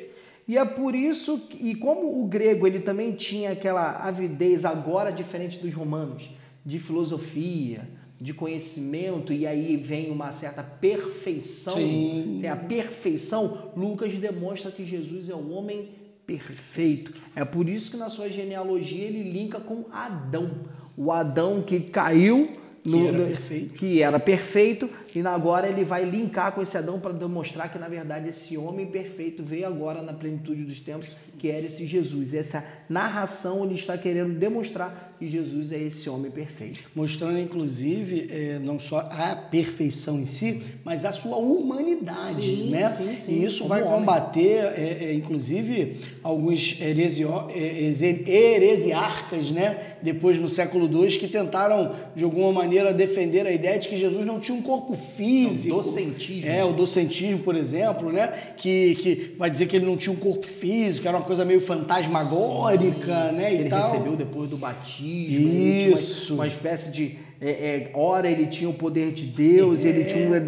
E é por isso, e como o grego ele também tinha aquela avidez agora diferente dos romanos, de filosofia, de conhecimento, e aí vem uma certa perfeição. Sim. Tem a perfeição. Lucas demonstra que Jesus é o homem perfeito. É por isso que na sua genealogia ele linka com Adão. O Adão que caiu, que era perfeito, e agora ele vai linkar com esse Adão para demonstrar que na verdade esse homem perfeito veio agora na plenitude dos tempos, que era esse Jesus. Essa narração ele está querendo demonstrar que Jesus é esse homem perfeito. Mostrando inclusive não só a perfeição em si, mas a sua humanidade, sim, né? Sim, sim. E isso vai combater inclusive alguns heresiarcas, né? Depois no século II, que tentaram de alguma maneira defender a ideia de que Jesus não tinha um corpo físico. O docentismo. O docentismo, por exemplo, né? Que vai dizer que ele não tinha um corpo físico, era uma coisa meio fantasmagórica, né? Ele recebeu depois do batismo. Isso. Uma espécie de... ora ele tinha o poder de Deus,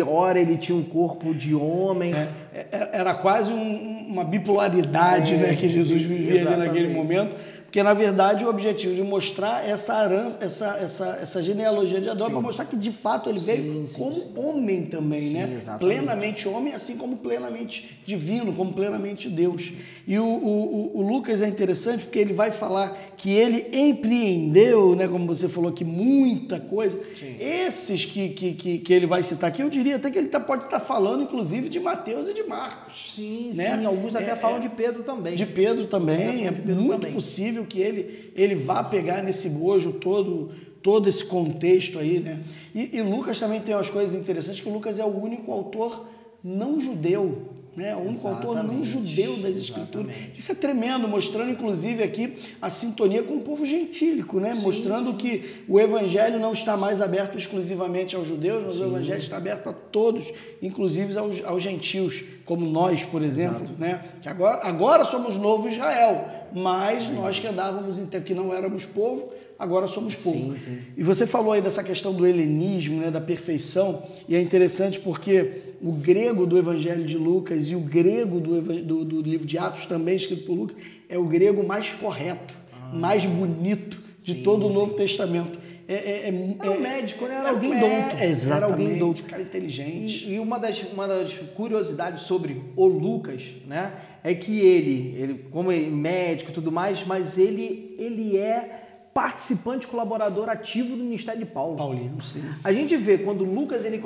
ora ele tinha um corpo de homem. Era quase uma bipolaridade, né? Que Jesus vivia ali naquele momento. Porque, na verdade, o objetivo de mostrar essa genealogia de Adão é para mostrar que, de fato, ele veio como homem também, né? Exatamente. Plenamente homem, assim como plenamente divino, como plenamente Deus. E o Lucas é interessante porque ele vai falar que ele empreendeu, né? Como você falou aqui, muita coisa. Sim. Esses que ele vai citar aqui, eu diria até que ele pode estar falando, inclusive, de Mateus e de Marcos. Sim, né? sim. Alguns até falam de Pedro também. De Pedro também. É muito possível que ele vá pegar nesse bojo todo esse contexto aí, né? E Lucas também tem umas coisas interessantes, que o Lucas é o único autor não judeu, né? O único autor não judeu das Escrituras. Isso é tremendo, mostrando inclusive aqui a sintonia com o povo gentílico, né? Mostrando que o evangelho não está mais aberto exclusivamente aos judeus, mas o evangelho está aberto a todos, inclusive aos gentios, como nós, por exemplo, né? Que agora somos novo Israel, mas nós que andávamos em tempo que não éramos povo, agora somos povo. Sim. E você falou aí dessa questão do helenismo, né, da perfeição, e é interessante porque o grego do Evangelho de Lucas e o grego do livro de Atos, também escrito por Lucas, é o grego mais correto, mais bonito de de todo o Novo Testamento. Era um médico, né? Era alguém douto. Exatamente, era alguém douto. cara inteligente. E uma das curiosidades sobre o Lucas, né, é que ele como médico e tudo mais, mas ele é participante, colaborador ativo do ministério de Paulo. Paulino, sim. A gente vê quando Lucas ele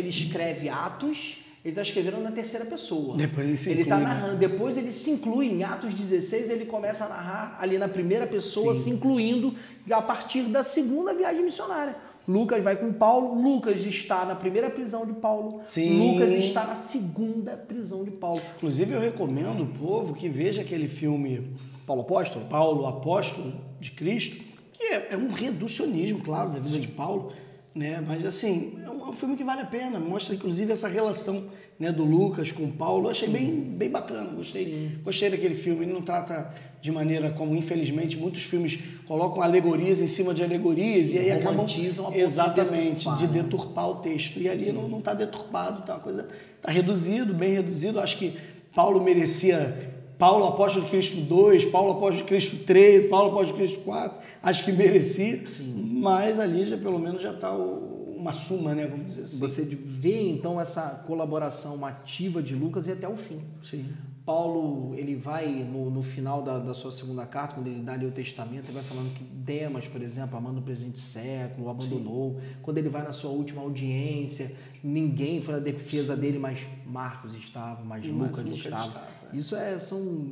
escreve Atos, ele está escrevendo na terceira pessoa. Depois ele se Ele está inclui, narrando. Depois ele se inclui em Atos 16, ele começa a narrar ali na primeira pessoa, Sim. se incluindo a partir da segunda viagem missionária. Lucas vai com Paulo, Lucas está na primeira prisão de Paulo, Sim. Lucas está na segunda prisão de Paulo. Inclusive, eu recomendo o povo que veja aquele filme Paulo Apóstolo? Paulo, Apóstolo de Cristo, que é um reducionismo, claro, da vida de Paulo, né? Mas, assim, é um filme que vale a pena, mostra, inclusive, essa relação, né, do Lucas com Paulo. Eu achei bem bacana, gostei daquele filme. Ele não trata de maneira como, infelizmente, muitos filmes colocam alegorias em cima de alegorias e aí acabam exatamente de deturpar o texto. E ali não está deturpado, tá uma coisa, está reduzido, bem reduzido. Acho que Paulo merecia Paulo Apóstolo de Cristo 2, Paulo Apóstolo de Cristo 3, Paulo Apóstolo de Cristo 4, acho que merecia, mas ali já pelo menos já está uma suma, né, vamos dizer assim. Você vê então essa colaboração ativa de Lucas e até o fim. Sim. Paulo, ele vai no final da sua segunda carta, quando ele dá ali o testamento, ele vai falando que Demas, por exemplo, amando o presente século, o abandonou. Sim. Quando ele vai na sua última audiência, ninguém foi na defesa dele, mas Marcos estava, mas Lucas estava. Isso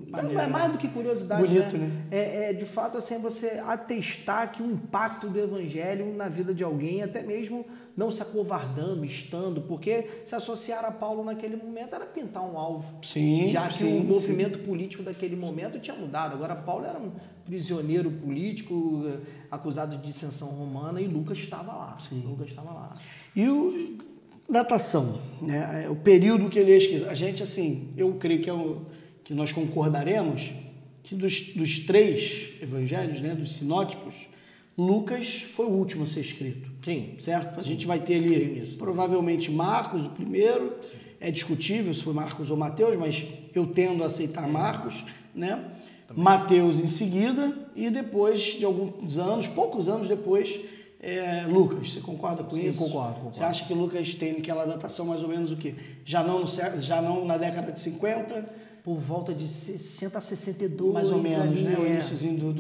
não é mais do que curiosidade, bonito, né? É de fato assim, você atestar que o impacto do evangelho na vida de alguém, até mesmo não se acovardando, estando, porque se associar a Paulo naquele momento era pintar um alvo. Sim, já que o movimento político daquele momento tinha mudado. Agora Paulo era um prisioneiro político acusado de dissensão romana e Lucas estava lá. Sim. Lucas estava lá. E datação, né? O período que ele é escrito. A gente, assim, eu creio que nós concordaremos que dos três evangelhos, né, dos sinóticos, Lucas foi o último a ser escrito. Sim. Certo? A gente vai ter ali, provavelmente, Marcos, o primeiro. É discutível se foi Marcos ou Mateus, mas eu tendo a aceitar Marcos, né? Também. Mateus em seguida e depois de alguns anos, poucos anos depois, Lucas. Você concorda com isso? Concordo. Você acha que Lucas tem aquela datação mais ou menos o quê? Já não na década de 50? Por volta de 60 a 62. Mais ou menos, né? O iníciozinho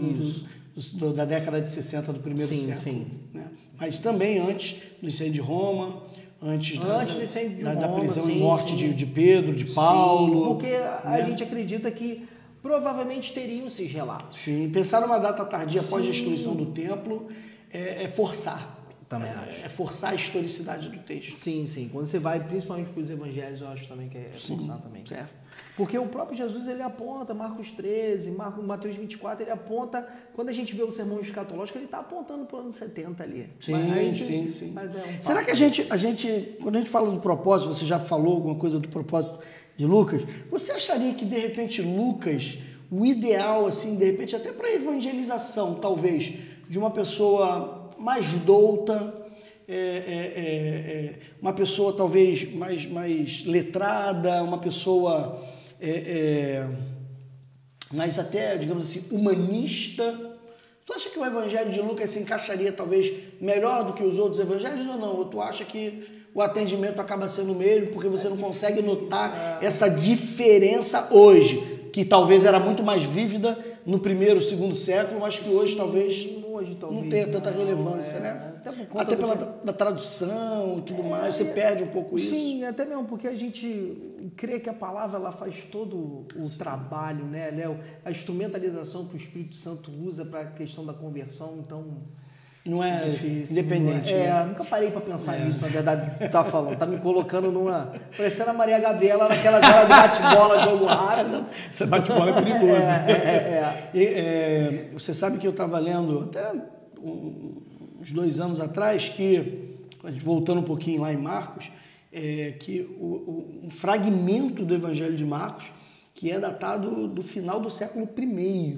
da década de 60 do primeiro século. Sim. Né? Mas também antes do incêndio de Roma, antes da prisão e morte de Pedro, de Paulo. Sim, porque a gente acredita que provavelmente teriam esses relatos. Sim, pensar numa data tardia após a destruição do templo é forçar. Também acho. É forçar a historicidade do texto. Sim. Quando você vai principalmente para os evangelhos, eu acho também que é forçar também. Certo. Porque o próprio Jesus, ele aponta, Marcos 13, Mateus 24, ele aponta, quando a gente vê o sermão escatológico, ele está apontando para o ano 70 ali. Sim. Mas será que a gente, quando a gente fala do propósito, você já falou alguma coisa do propósito de Lucas, você acharia que, de repente, Lucas, o ideal, assim, de repente, até para evangelização, talvez, de uma pessoa mais douta, uma pessoa talvez mais letrada, uma pessoa mais até, digamos assim, humanista. Tu acha que o evangelho de Lucas se encaixaria talvez melhor do que os outros evangelhos ou não? Ou tu acha que o atendimento acaba sendo o mesmo porque você não consegue notar essa diferença hoje, que talvez era muito mais vívida no primeiro, segundo século, mas que hoje talvez não tenha tanta relevância, né? Até pela da tradução e tudo mais, você perde um pouco isso. Sim, até mesmo porque a gente crê que a palavra ela faz todo o trabalho, né, Léo? A instrumentalização que o Espírito Santo usa para a questão da conversão, então... Não é difícil, independente. Né? Nunca parei para pensar nisso, na verdade, que você está falando. Está me colocando parecendo a Maria Gabriela naquela dela de bate-bola, jogo rápido. Esse bate-bola é perigoso. Você sabe que eu estava lendo até uns 2 anos atrás, que, voltando um pouquinho lá em Marcos, que um fragmento do Evangelho de Marcos, que é datado do final do século I,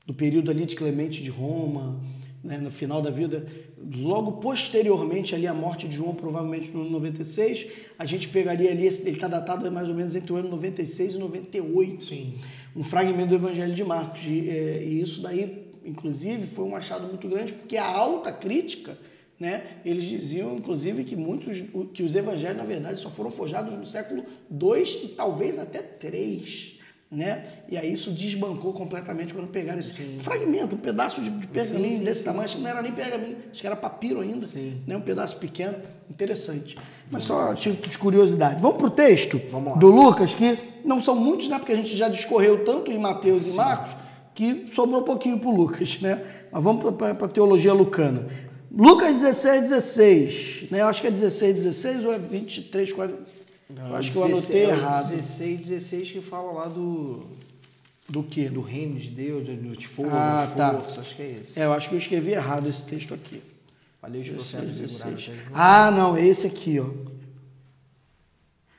do período ali de Clemente de Roma, né, no final da vida, logo posteriormente ali à morte de João, provavelmente no ano 96, a gente pegaria ali, ele está datado mais ou menos entre o ano 96 e 98. Sim. Um fragmento do Evangelho de Marcos. E isso daí, inclusive, foi um achado muito grande, porque a alta crítica, né, eles diziam, inclusive, que os evangelhos, na verdade, só foram forjados no século II e talvez até III, né? E aí isso desbancou completamente quando pegaram esse fragmento, um pedaço de pergaminho desse tamanho, acho que não era nem pergaminho, acho que era papiro ainda, né? Um pedaço pequeno, interessante. Mas só tive de curiosidade. Vamos para o texto do Lucas, que não são muitos, né? Porque a gente já discorreu tanto em Mateus e Marcos, que sobrou um pouquinho para o Lucas, né? Mas vamos para a teologia lucana. Lucas 16, né? Eu acho que é 16 ou é 23, 40... Eu acho que eu anotei errado. 16 que fala lá do quê? Do reino de Deus, de força, acho que é esse. Eu acho que eu escrevi errado esse texto aqui. Falei os profetas segurados. Não, é esse aqui, ó.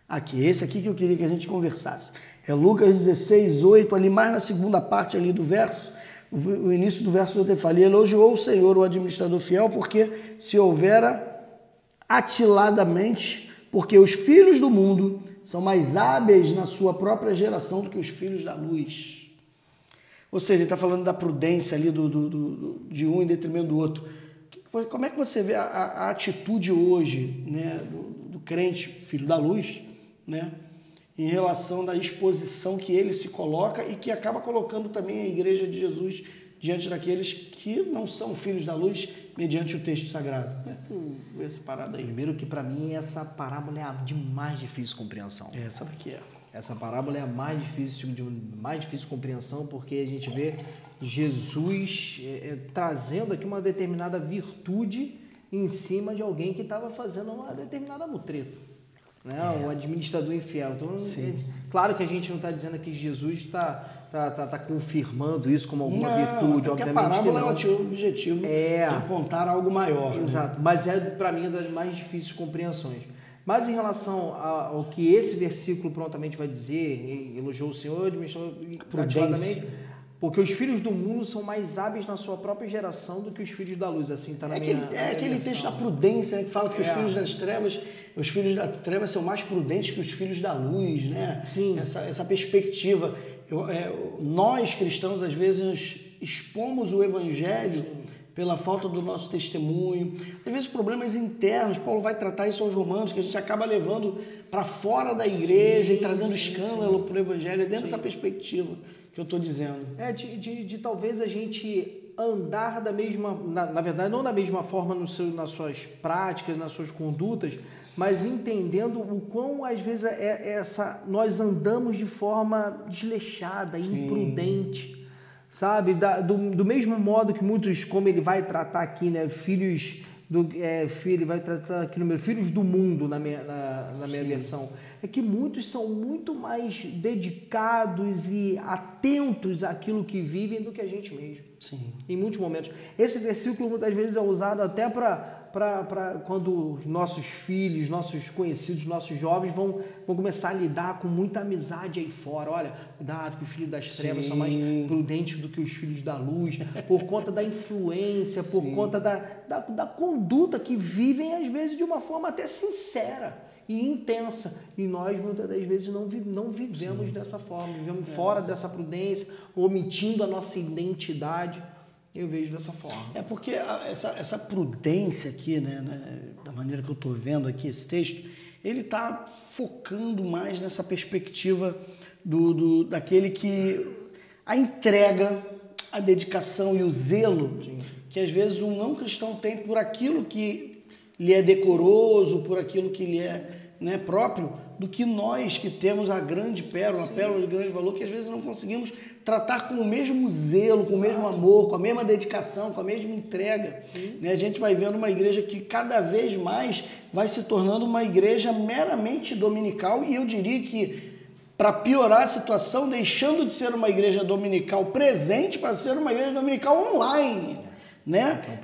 Aqui, esse aqui que eu queria que a gente conversasse. É Lucas 16, 8, ali mais na segunda parte ali do verso, o início do verso eu falei, elogiou o Senhor, o administrador fiel, porque se houvera atiladamente, porque os filhos do mundo são mais hábeis na sua própria geração do que os filhos da luz. Ou seja, ele está falando da prudência ali de um em detrimento do outro. Como é que você vê a atitude hoje, né, do crente, filho da luz, né, em relação da exposição que ele se coloca e que acaba colocando também a igreja de Jesus diante daqueles que não são filhos da luz, mediante o texto sagrado? Vê essa parada aí. Primeiro que para mim essa parábola é a de mais difícil compreensão. Essa daqui é. Essa parábola é a mais difícil compreensão, porque a gente vê Jesus trazendo aqui uma determinada virtude em cima de alguém que estava fazendo uma determinada mutreta, né? Um administrador infiel. Então, claro que a gente não está dizendo aqui que Jesus está confirmando isso como alguma virtude, obviamente que não. A parábola ela tinha o objetivo de apontar algo maior. Exato, né? Mas para mim é das mais difíceis compreensões. Mas em relação ao que esse versículo prontamente vai dizer, elogiou o Senhor, administrou ativadamente, porque os filhos do mundo são mais hábeis na sua própria geração do que os filhos da luz. Assim, tá na aquele texto da prudência, né, que fala que os filhos das trevas são mais prudentes que os filhos da luz, né? Sim. Essa perspectiva. Nós cristãos às vezes expomos o evangelho pela falta do nosso testemunho, às vezes problemas internos. Paulo vai tratar isso aos romanos, que a gente acaba levando para fora da igreja e trazendo escândalo para o evangelho, dentro dessa perspectiva que eu estou dizendo. De talvez a gente andar da mesma, na verdade não da mesma forma nas suas práticas, nas suas condutas, mas entendendo o quão às vezes nós andamos de forma desleixada, imprudente. Sabe, do mesmo modo que muitos, como ele vai tratar aqui, né, filhos do mundo na minha versão, é que muitos são muito mais dedicados e atentos àquilo que vivem do que a gente mesmo. Sim. Em muitos momentos. Esse versículo muitas vezes é usado até para quando os nossos filhos, nossos conhecidos, nossos jovens vão começar a lidar com muita amizade aí fora. Olha, cuidado que os filhos das trevas são mais prudentes do que os filhos da luz, por conta da influência, por conta da conduta que vivem, às vezes, de uma forma até sincera e intensa. E nós, muitas das vezes, não vivemos dessa forma, vivemos fora dessa prudência, omitindo a nossa identidade. Eu vejo dessa forma. É porque essa prudência aqui, né, da maneira que eu estou vendo aqui esse texto, ele está focando mais nessa perspectiva daquele que a entrega, a dedicação e o zelo que às vezes um não cristão tem por aquilo que lhe é decoroso, por aquilo que lhe é, né, próprio, do que nós que temos a grande pérola, a pérola de grande valor, que às vezes não conseguimos tratar com o mesmo zelo, com o mesmo amor, com a mesma dedicação, com a mesma entrega. Né? A gente vai vendo uma igreja que cada vez mais vai se tornando uma igreja meramente dominical, e eu diria que, para piorar a situação, deixando de ser uma igreja dominical presente para ser uma igreja dominical online. Né?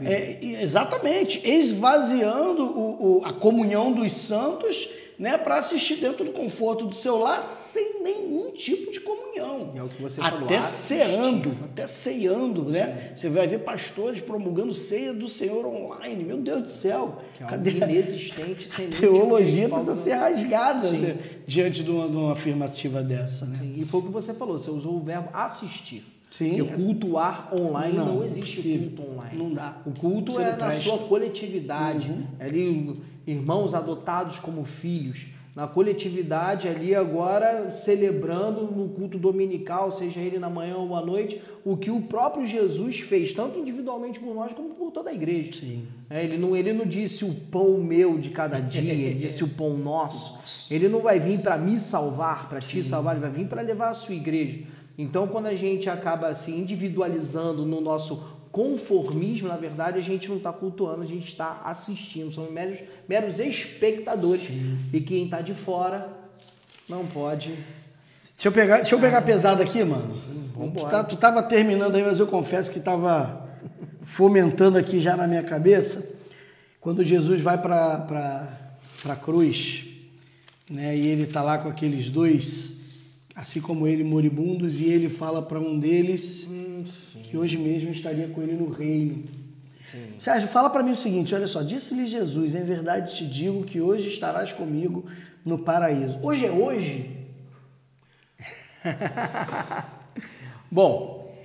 Exatamente, esvaziando a comunhão dos santos, né, para assistir dentro do conforto do seu lar, sem nenhum tipo de comunhão. É o que você até ceando, né? Você vai ver pastores promulgando ceia do Senhor online. Meu Deus do céu! Cadê? Inexistente, sem nenhum teologia precisa ser rasgada, né, diante de uma afirmativa dessa, né? Sim. E foi o que você falou, você usou o verbo assistir. Sim. Porque cultuar online não existe possível. culto online. Não dá. O culto Você é não na presta. sua coletividade. Ali, irmãos adotados como filhos. Na coletividade ali agora celebrando no culto dominical, seja ele na manhã ou à noite, o que o próprio Jesus fez, tanto individualmente por nós como por toda a igreja. Sim. Ele não disse o pão meu de cada dia, ele disse o pão nosso. Ele não vai vir para me salvar, para te salvar, ele vai vir para levar a sua igreja. Então, quando a gente acaba se individualizando no nosso conformismo, na verdade, a gente não está cultuando, a gente está assistindo, somos meros espectadores. Sim. E quem está de fora não pode. Deixa eu pegar pesado aqui, mano. Tu tava terminando aí, mas eu confesso que tava fomentando aqui já na minha cabeça, quando Jesus vai para a cruz, né? E ele tá lá com aqueles dois, assim como ele, moribundos, e ele fala para um deles que hoje mesmo estaria com ele no reino. Sim. Sérgio, fala para mim o seguinte, olha só, disse-lhe Jesus, em verdade te digo que hoje estarás comigo no paraíso. Hoje é hoje? Bom,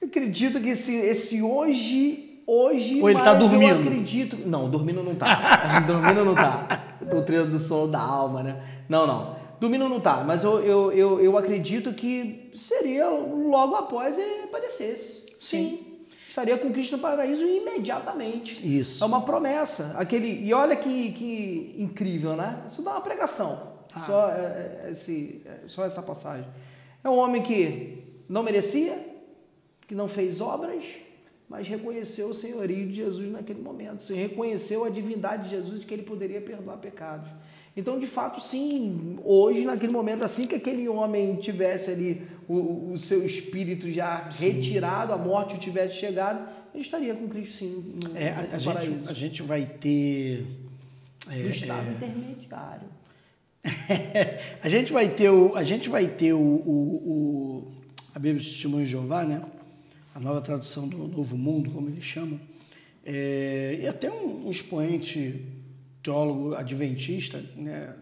eu acredito que esse hoje... Ou ele tá dormindo? Eu acredito... Não, dormindo não tá. Dormindo não tá. Doutrina do sono da alma, né? Não. Dormindo não tá, mas eu acredito que seria logo após ele aparecesse. Sim. Estaria com Cristo no paraíso imediatamente. Isso. É uma promessa. E olha que incrível, né? Isso dá uma pregação. Só essa passagem. É um homem que não merecia, que não fez obras, mas reconheceu o senhorio de Jesus naquele momento. Reconheceu a divindade de Jesus, de que ele poderia perdoar pecados. Então, de fato, sim, hoje, naquele momento, assim que aquele homem tivesse ali o seu espírito já retirado, a morte o tivesse chegado, ele estaria com Cristo, sim, no paraíso. A gente vai ter... no estado intermediário. A gente vai ter a Bíblia dos Testemunhos de Jeová, né? A nova tradução do Novo Mundo, como eles chamam, e até um expoente teólogo adventista, né,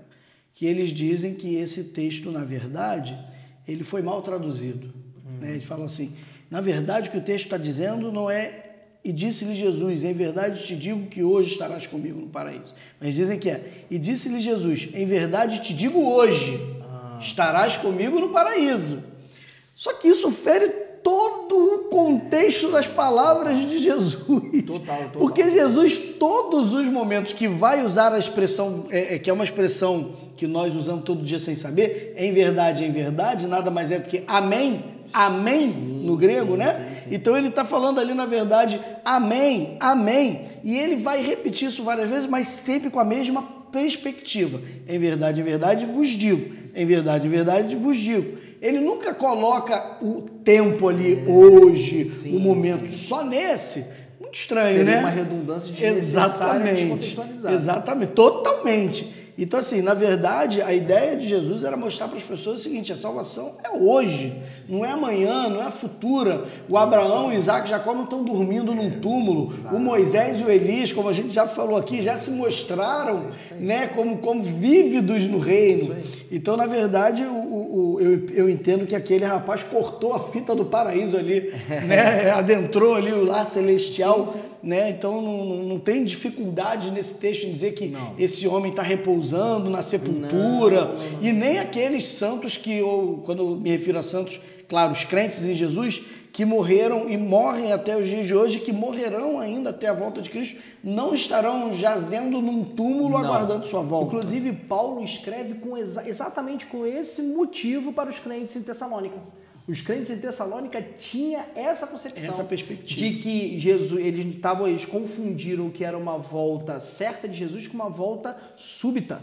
que eles dizem que esse texto, na verdade, ele foi mal traduzido. Né? Eles falam assim, na verdade, o que o texto está dizendo não é e disse-lhe Jesus, em verdade te digo que hoje estarás comigo no paraíso. Mas dizem que e disse-lhe Jesus, em verdade te digo hoje, estarás comigo no paraíso. Só que isso fere todo o contexto das palavras de Jesus. Total. Porque Jesus, todos os momentos que vai usar a expressão, que é uma expressão que nós usamos todo dia sem saber, em verdade, nada mais é do que amém, no grego, né? Sim. Então ele está falando ali, na verdade, amém. E ele vai repetir isso várias vezes, mas sempre com a mesma perspectiva. Em verdade vos digo. Em verdade vos digo. Ele nunca coloca o tempo ali, hoje, o momento, só nesse. Muito estranho, seria né? Uma redundância desnecessária de contextualizar. Exatamente, totalmente. Então, assim, na verdade, a ideia de Jesus era mostrar para as pessoas o seguinte, a salvação é hoje, não é amanhã, não é futura. O Abraão, o Isaac e Jacó não estão dormindo num túmulo. O Moisés e o Elias, como a gente já falou aqui, já se mostraram, né, como vívidos no reino. Então, na verdade, eu entendo que aquele rapaz cortou a fita do paraíso ali, né, adentrou ali o lar celestial. Né? Então não tem dificuldade nesse texto em dizer que esse homem está repousando na sepultura, e nem aqueles santos quando eu me refiro a santos, claro, os crentes em Jesus, que morreram e morrem até os dias de hoje, que morrerão ainda até a volta de Cristo, não estarão jazendo num túmulo aguardando sua volta. Inclusive, Paulo escreve exatamente com esse motivo para os crentes em Tessalônica. Os crentes em Tessalônica tinham essa concepção, essa perspectiva, de que Jesus, eles confundiram o que era uma volta certa de Jesus com uma volta súbita.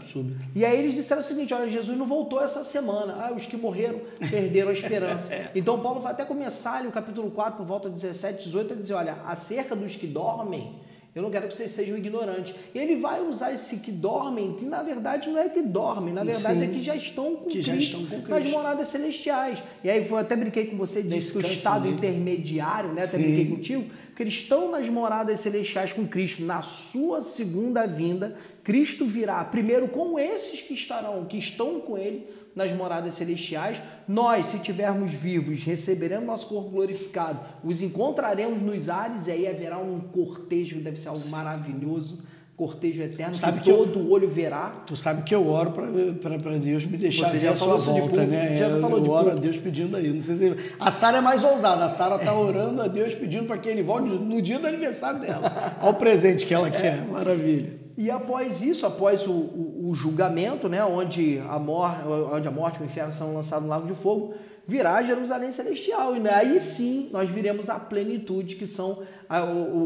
E aí eles disseram o seguinte, olha, Jesus não voltou essa semana, os que morreram perderam a esperança. Então Paulo vai até começar ali, no capítulo 4, por volta de 17, 18, a dizer, olha, acerca dos que dormem, eu não quero que vocês sejam ignorantes. E ele vai usar esse que dormem, que na verdade não é que dormem, na verdade é que já estão com Cristo nas moradas celestiais. E aí eu até brinquei com você, disse que o estado intermediário, né? Até brinquei contigo, porque eles estão nas moradas celestiais com Cristo. Na sua segunda vinda, Cristo virá primeiro com esses que estão com ele, nas moradas celestiais. Nós, se estivermos vivos, receberemos nosso corpo glorificado, os encontraremos nos ares, e aí haverá um cortejo, deve ser algo maravilhoso, cortejo eterno, sabe que todo olho verá. Tu sabe que eu oro para Deus me deixar Você ver já a falou sua isso de volta, público, né? já falou de eu oro a público. Deus pedindo aí. Não sei se a Sara é mais ousada. A Sara está orando a Deus pedindo para que ele volte no dia do aniversário dela. Olha o presente que ela quer. Maravilha. E após isso, após o julgamento, né, onde a morte e o inferno são lançados no lago de fogo, virá Jerusalém Celestial. E aí sim nós viremos a plenitude, que são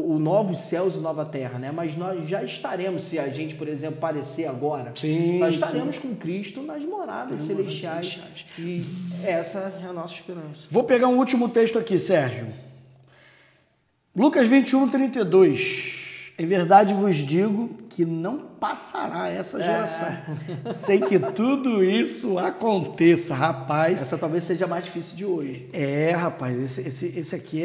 o novos céus e nova terra, né? Mas nós já estaremos, se a gente, por exemplo, parecer agora, nós estaremos com Cristo nas moradas celestiais. E essa é a nossa esperança. Vou pegar um último texto aqui, Sérgio. Lucas 21, 32. Em verdade vos digo que não passará essa geração. Sem que tudo isso aconteça, rapaz. Essa talvez seja mais difícil de hoje. Rapaz, esse aqui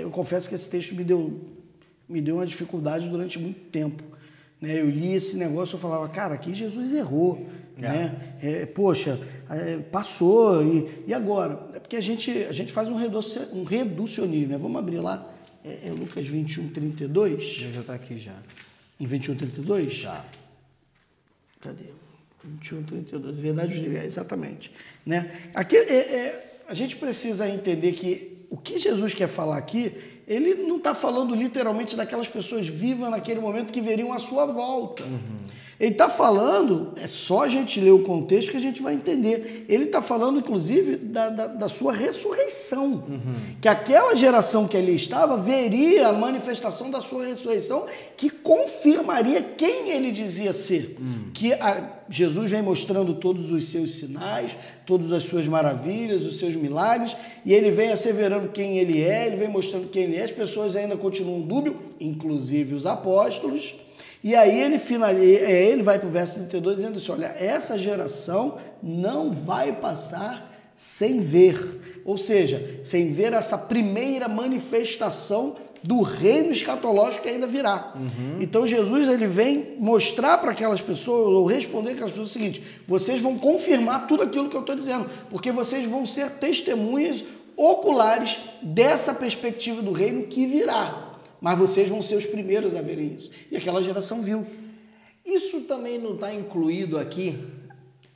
eu confesso que esse texto me deu uma dificuldade durante muito tempo. Né? Eu li esse negócio e falava, cara, aqui Jesus errou. Né? Passou, e agora? É porque a gente faz um reducionismo, né? Vamos abrir lá. Lucas 21, 32. Já está aqui já. Em 21, 32? Já. Cadê? 21, 32. Verdade, exatamente. Né? Aqui, a gente precisa entender que o que Jesus quer falar aqui, ele não está falando literalmente daquelas pessoas vivas naquele momento que veriam a sua volta. Ele está falando, é só a gente ler o contexto que a gente vai entender. Ele está falando, inclusive, da sua ressurreição. Que aquela geração que ali estava veria a manifestação da sua ressurreição, que confirmaria quem ele dizia ser. Que Jesus vem mostrando todos os seus sinais, todas as suas maravilhas, os seus milagres, e ele vem asseverando quem ele é, ele vem mostrando quem ele é. As pessoas ainda continuam dúbio, inclusive os apóstolos. E aí ele vai para o verso 32 dizendo assim, olha, essa geração não vai passar sem ver, ou seja, sem ver essa primeira manifestação do reino escatológico que ainda virá. Então Jesus ele vem mostrar para aquelas pessoas, ou responder aquelas pessoas o seguinte, vocês vão confirmar tudo aquilo que eu estou dizendo, porque vocês vão ser testemunhas oculares dessa perspectiva do reino que virá. Mas vocês vão ser os primeiros a verem isso. E aquela geração viu. Isso também não está incluído aqui,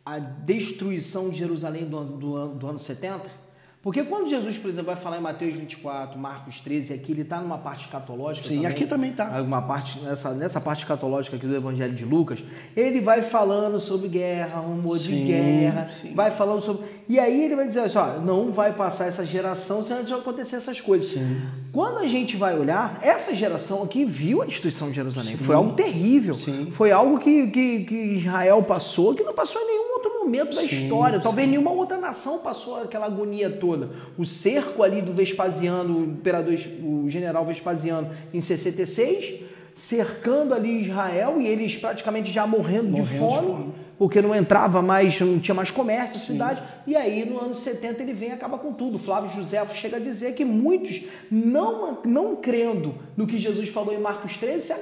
a destruição de Jerusalém do ano 70? Porque quando Jesus, por exemplo, vai falar em Mateus 24, Marcos 13, aqui ele está numa parte escatológica. Sim, também, aqui também está. Nessa parte escatológica aqui do Evangelho de Lucas, ele vai falando sobre guerra, rumor de guerra, vai falando sobre... E aí ele vai dizer assim, ó, não vai passar essa geração se antes de acontecer essas coisas. Quando a gente vai olhar, essa geração aqui viu a destruição de Jerusalém. Foi algo terrível. Foi algo que Israel passou, que não passou em nenhum outro momento da história. Talvez nenhuma outra nação passou aquela agonia toda. O cerco ali do Vespasiano, o general Vespasiano, em 66, cercando ali Israel e eles praticamente já morrendo de fome, porque não entrava mais, não tinha mais comércio na cidade. E aí, no ano 70, ele vem e acaba com tudo. Flávio Josefo chega a dizer que muitos, não crendo no que Jesus falou em Marcos 13,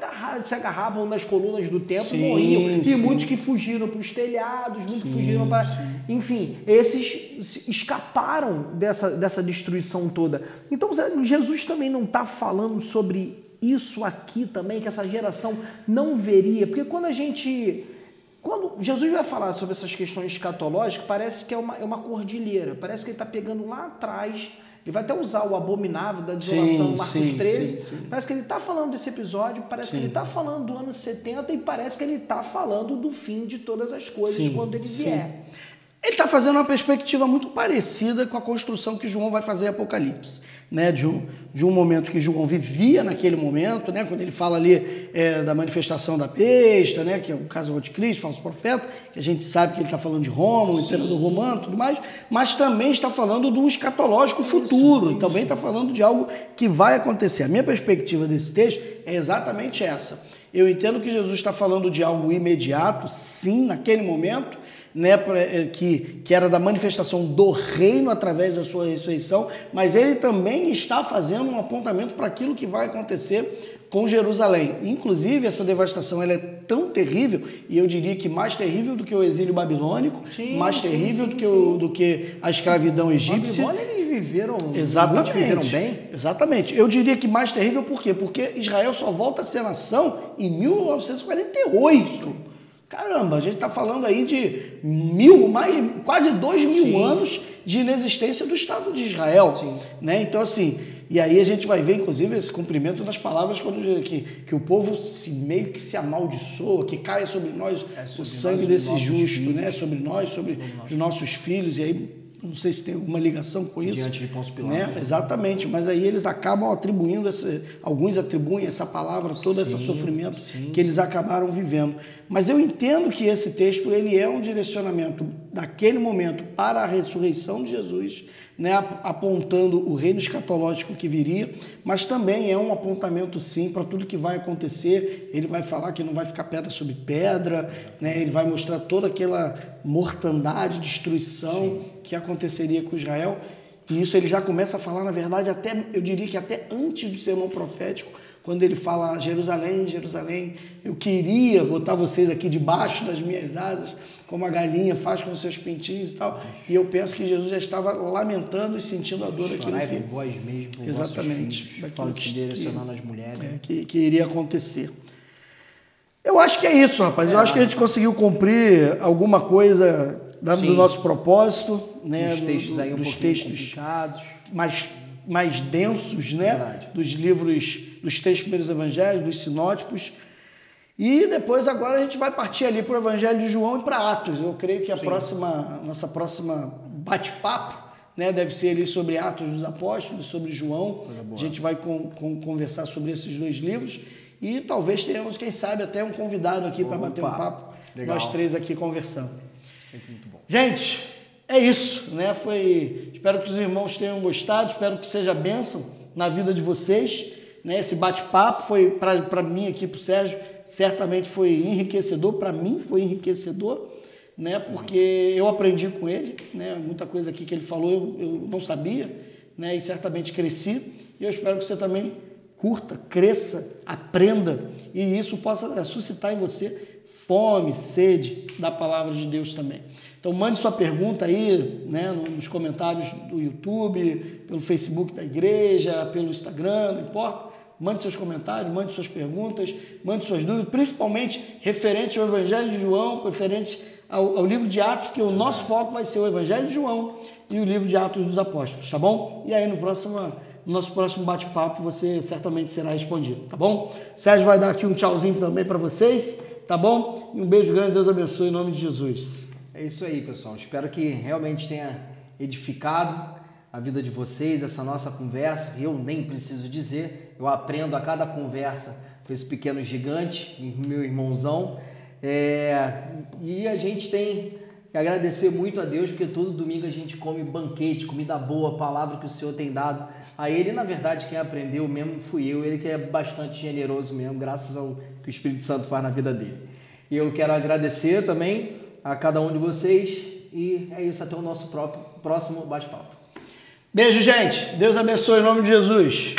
se agarravam nas colunas do templo e morriam. E muitos que fugiram para os telhados, muitos que fugiram para... Enfim, esses escaparam dessa destruição toda. Então, Jesus também não está falando sobre isso aqui também, que essa geração não veria. Porque quando Jesus vai falar sobre essas questões escatológicas, parece que é uma cordilheira, parece que ele está pegando lá atrás, ele vai até usar o abominável da desolação no Marcos 13, parece que ele está falando desse episódio, parece que ele está falando do ano 70 e parece que ele está falando do fim de todas as coisas quando ele vier. Ele está fazendo uma perspectiva muito parecida com a construção que João vai fazer em Apocalipse, né? De um momento que João vivia naquele momento, né? Quando ele fala ali da manifestação da besta, né? Que é o caso do anticristo, falso profeta, que a gente sabe que ele está falando de Roma, o imperador romano e tudo mais, mas também está falando de um escatológico futuro, também está falando de algo que vai acontecer. A minha perspectiva desse texto é exatamente essa. Eu entendo que Jesus está falando de algo imediato, sim, naquele momento, né, que era da manifestação do reino através da sua ressurreição, mas ele também está fazendo um apontamento para aquilo que vai acontecer com Jerusalém. Inclusive, essa devastação ela é tão terrível, e eu diria que mais terrível do que o exílio babilônico, mais terrível do que a escravidão egípcia. Eles viveram, exatamente, muitos viveram bem. Exatamente. Eu diria que mais terrível por quê? Porque Israel só volta a ser nação em 1948. Caramba, a gente está falando aí de quase 2.000 anos de inexistência do Estado de Israel. Né? Então, assim, e aí a gente vai ver, inclusive, esse cumprimento das palavras que o povo meio que se amaldiçoa, que caia sobre nós o sangue desse justo, né? Sobre nós, sobre os nossos filhos, e aí não sei se tem alguma ligação com isso. Diante de Pôncio Pilatos. Né? Exatamente, mas aí eles acabam atribuindo, alguns atribuem essa palavra, todo esse sofrimento que eles acabaram vivendo. Mas eu entendo que esse texto ele é um direcionamento daquele momento para a ressurreição de Jesus, né, apontando o reino escatológico que viria, mas também é um apontamento sim para tudo que vai acontecer. Ele vai falar que não vai ficar pedra sobre pedra, né, ele vai mostrar toda aquela mortandade, destruição que aconteceria com Israel, e isso ele já começa a falar, na verdade, até, eu diria que até antes do sermão profético, quando ele fala: Jerusalém, Jerusalém, eu queria botar vocês aqui debaixo das minhas asas, como a galinha faz com os seus pintinhos e tal. E eu penso que Jesus já estava lamentando e sentindo a dor daquilo que... vós mesmo, exatamente, daquilo que direcionando as mulheres. Que iria acontecer. Eu acho que é isso, rapaz. Eu acho que a gente conseguiu cumprir alguma coisa do nosso propósito, né? Os textos aí dos textos complicados, mais densos, né? Dos livros, dos 3 primeiros evangelhos, dos sinóticos. E depois agora a gente vai partir ali para o Evangelho de João e para Atos. Eu creio que nossa próxima bate-papo, né, deve ser ali sobre Atos dos Apóstolos, sobre João. A gente vai conversar sobre esses 2 livros e talvez tenhamos, quem sabe, até um convidado aqui para bater um papo. Legal. Nós 3 aqui conversando. Muito bom. Gente, é isso, né? Espero que os irmãos tenham gostado, espero que seja bênção na vida de vocês, né? Esse bate-papo foi para mim aqui, para o Sérgio, certamente foi enriquecedor, para mim foi enriquecedor, né? Porque eu aprendi com ele, né? Muita coisa aqui que ele falou eu não sabia, né? E certamente cresci, e eu espero que você também curta, cresça, aprenda, e isso possa suscitar em você fome, sede da palavra de Deus também. Então mande sua pergunta aí, né, nos comentários do YouTube, pelo Facebook da igreja, pelo Instagram, não importa. Mande seus comentários, mande suas perguntas, mande suas dúvidas, principalmente referente ao Evangelho de João, referente ao livro de Atos, que o nosso foco vai ser o Evangelho de João e o livro de Atos dos Apóstolos, tá bom? E aí no nosso próximo bate-papo você certamente será respondido, tá bom? O Sérgio vai dar aqui um tchauzinho também para vocês, tá bom? E um beijo grande, Deus abençoe em nome de Jesus. É isso aí, pessoal. Espero que realmente tenha edificado a vida de vocês, essa nossa conversa. Eu nem preciso dizer, eu aprendo a cada conversa com esse pequeno gigante, meu irmãozão. E a gente tem que agradecer muito a Deus, porque todo domingo a gente come banquete, comida boa, palavra que o Senhor tem dado a Ele. Na verdade, quem aprendeu mesmo fui eu, Ele que é bastante generoso mesmo, graças ao que o Espírito Santo faz na vida dele. E eu quero agradecer também a cada um de vocês, e é isso, até o nosso próximo bate-papo. Beijo, gente. Deus abençoe em nome de Jesus.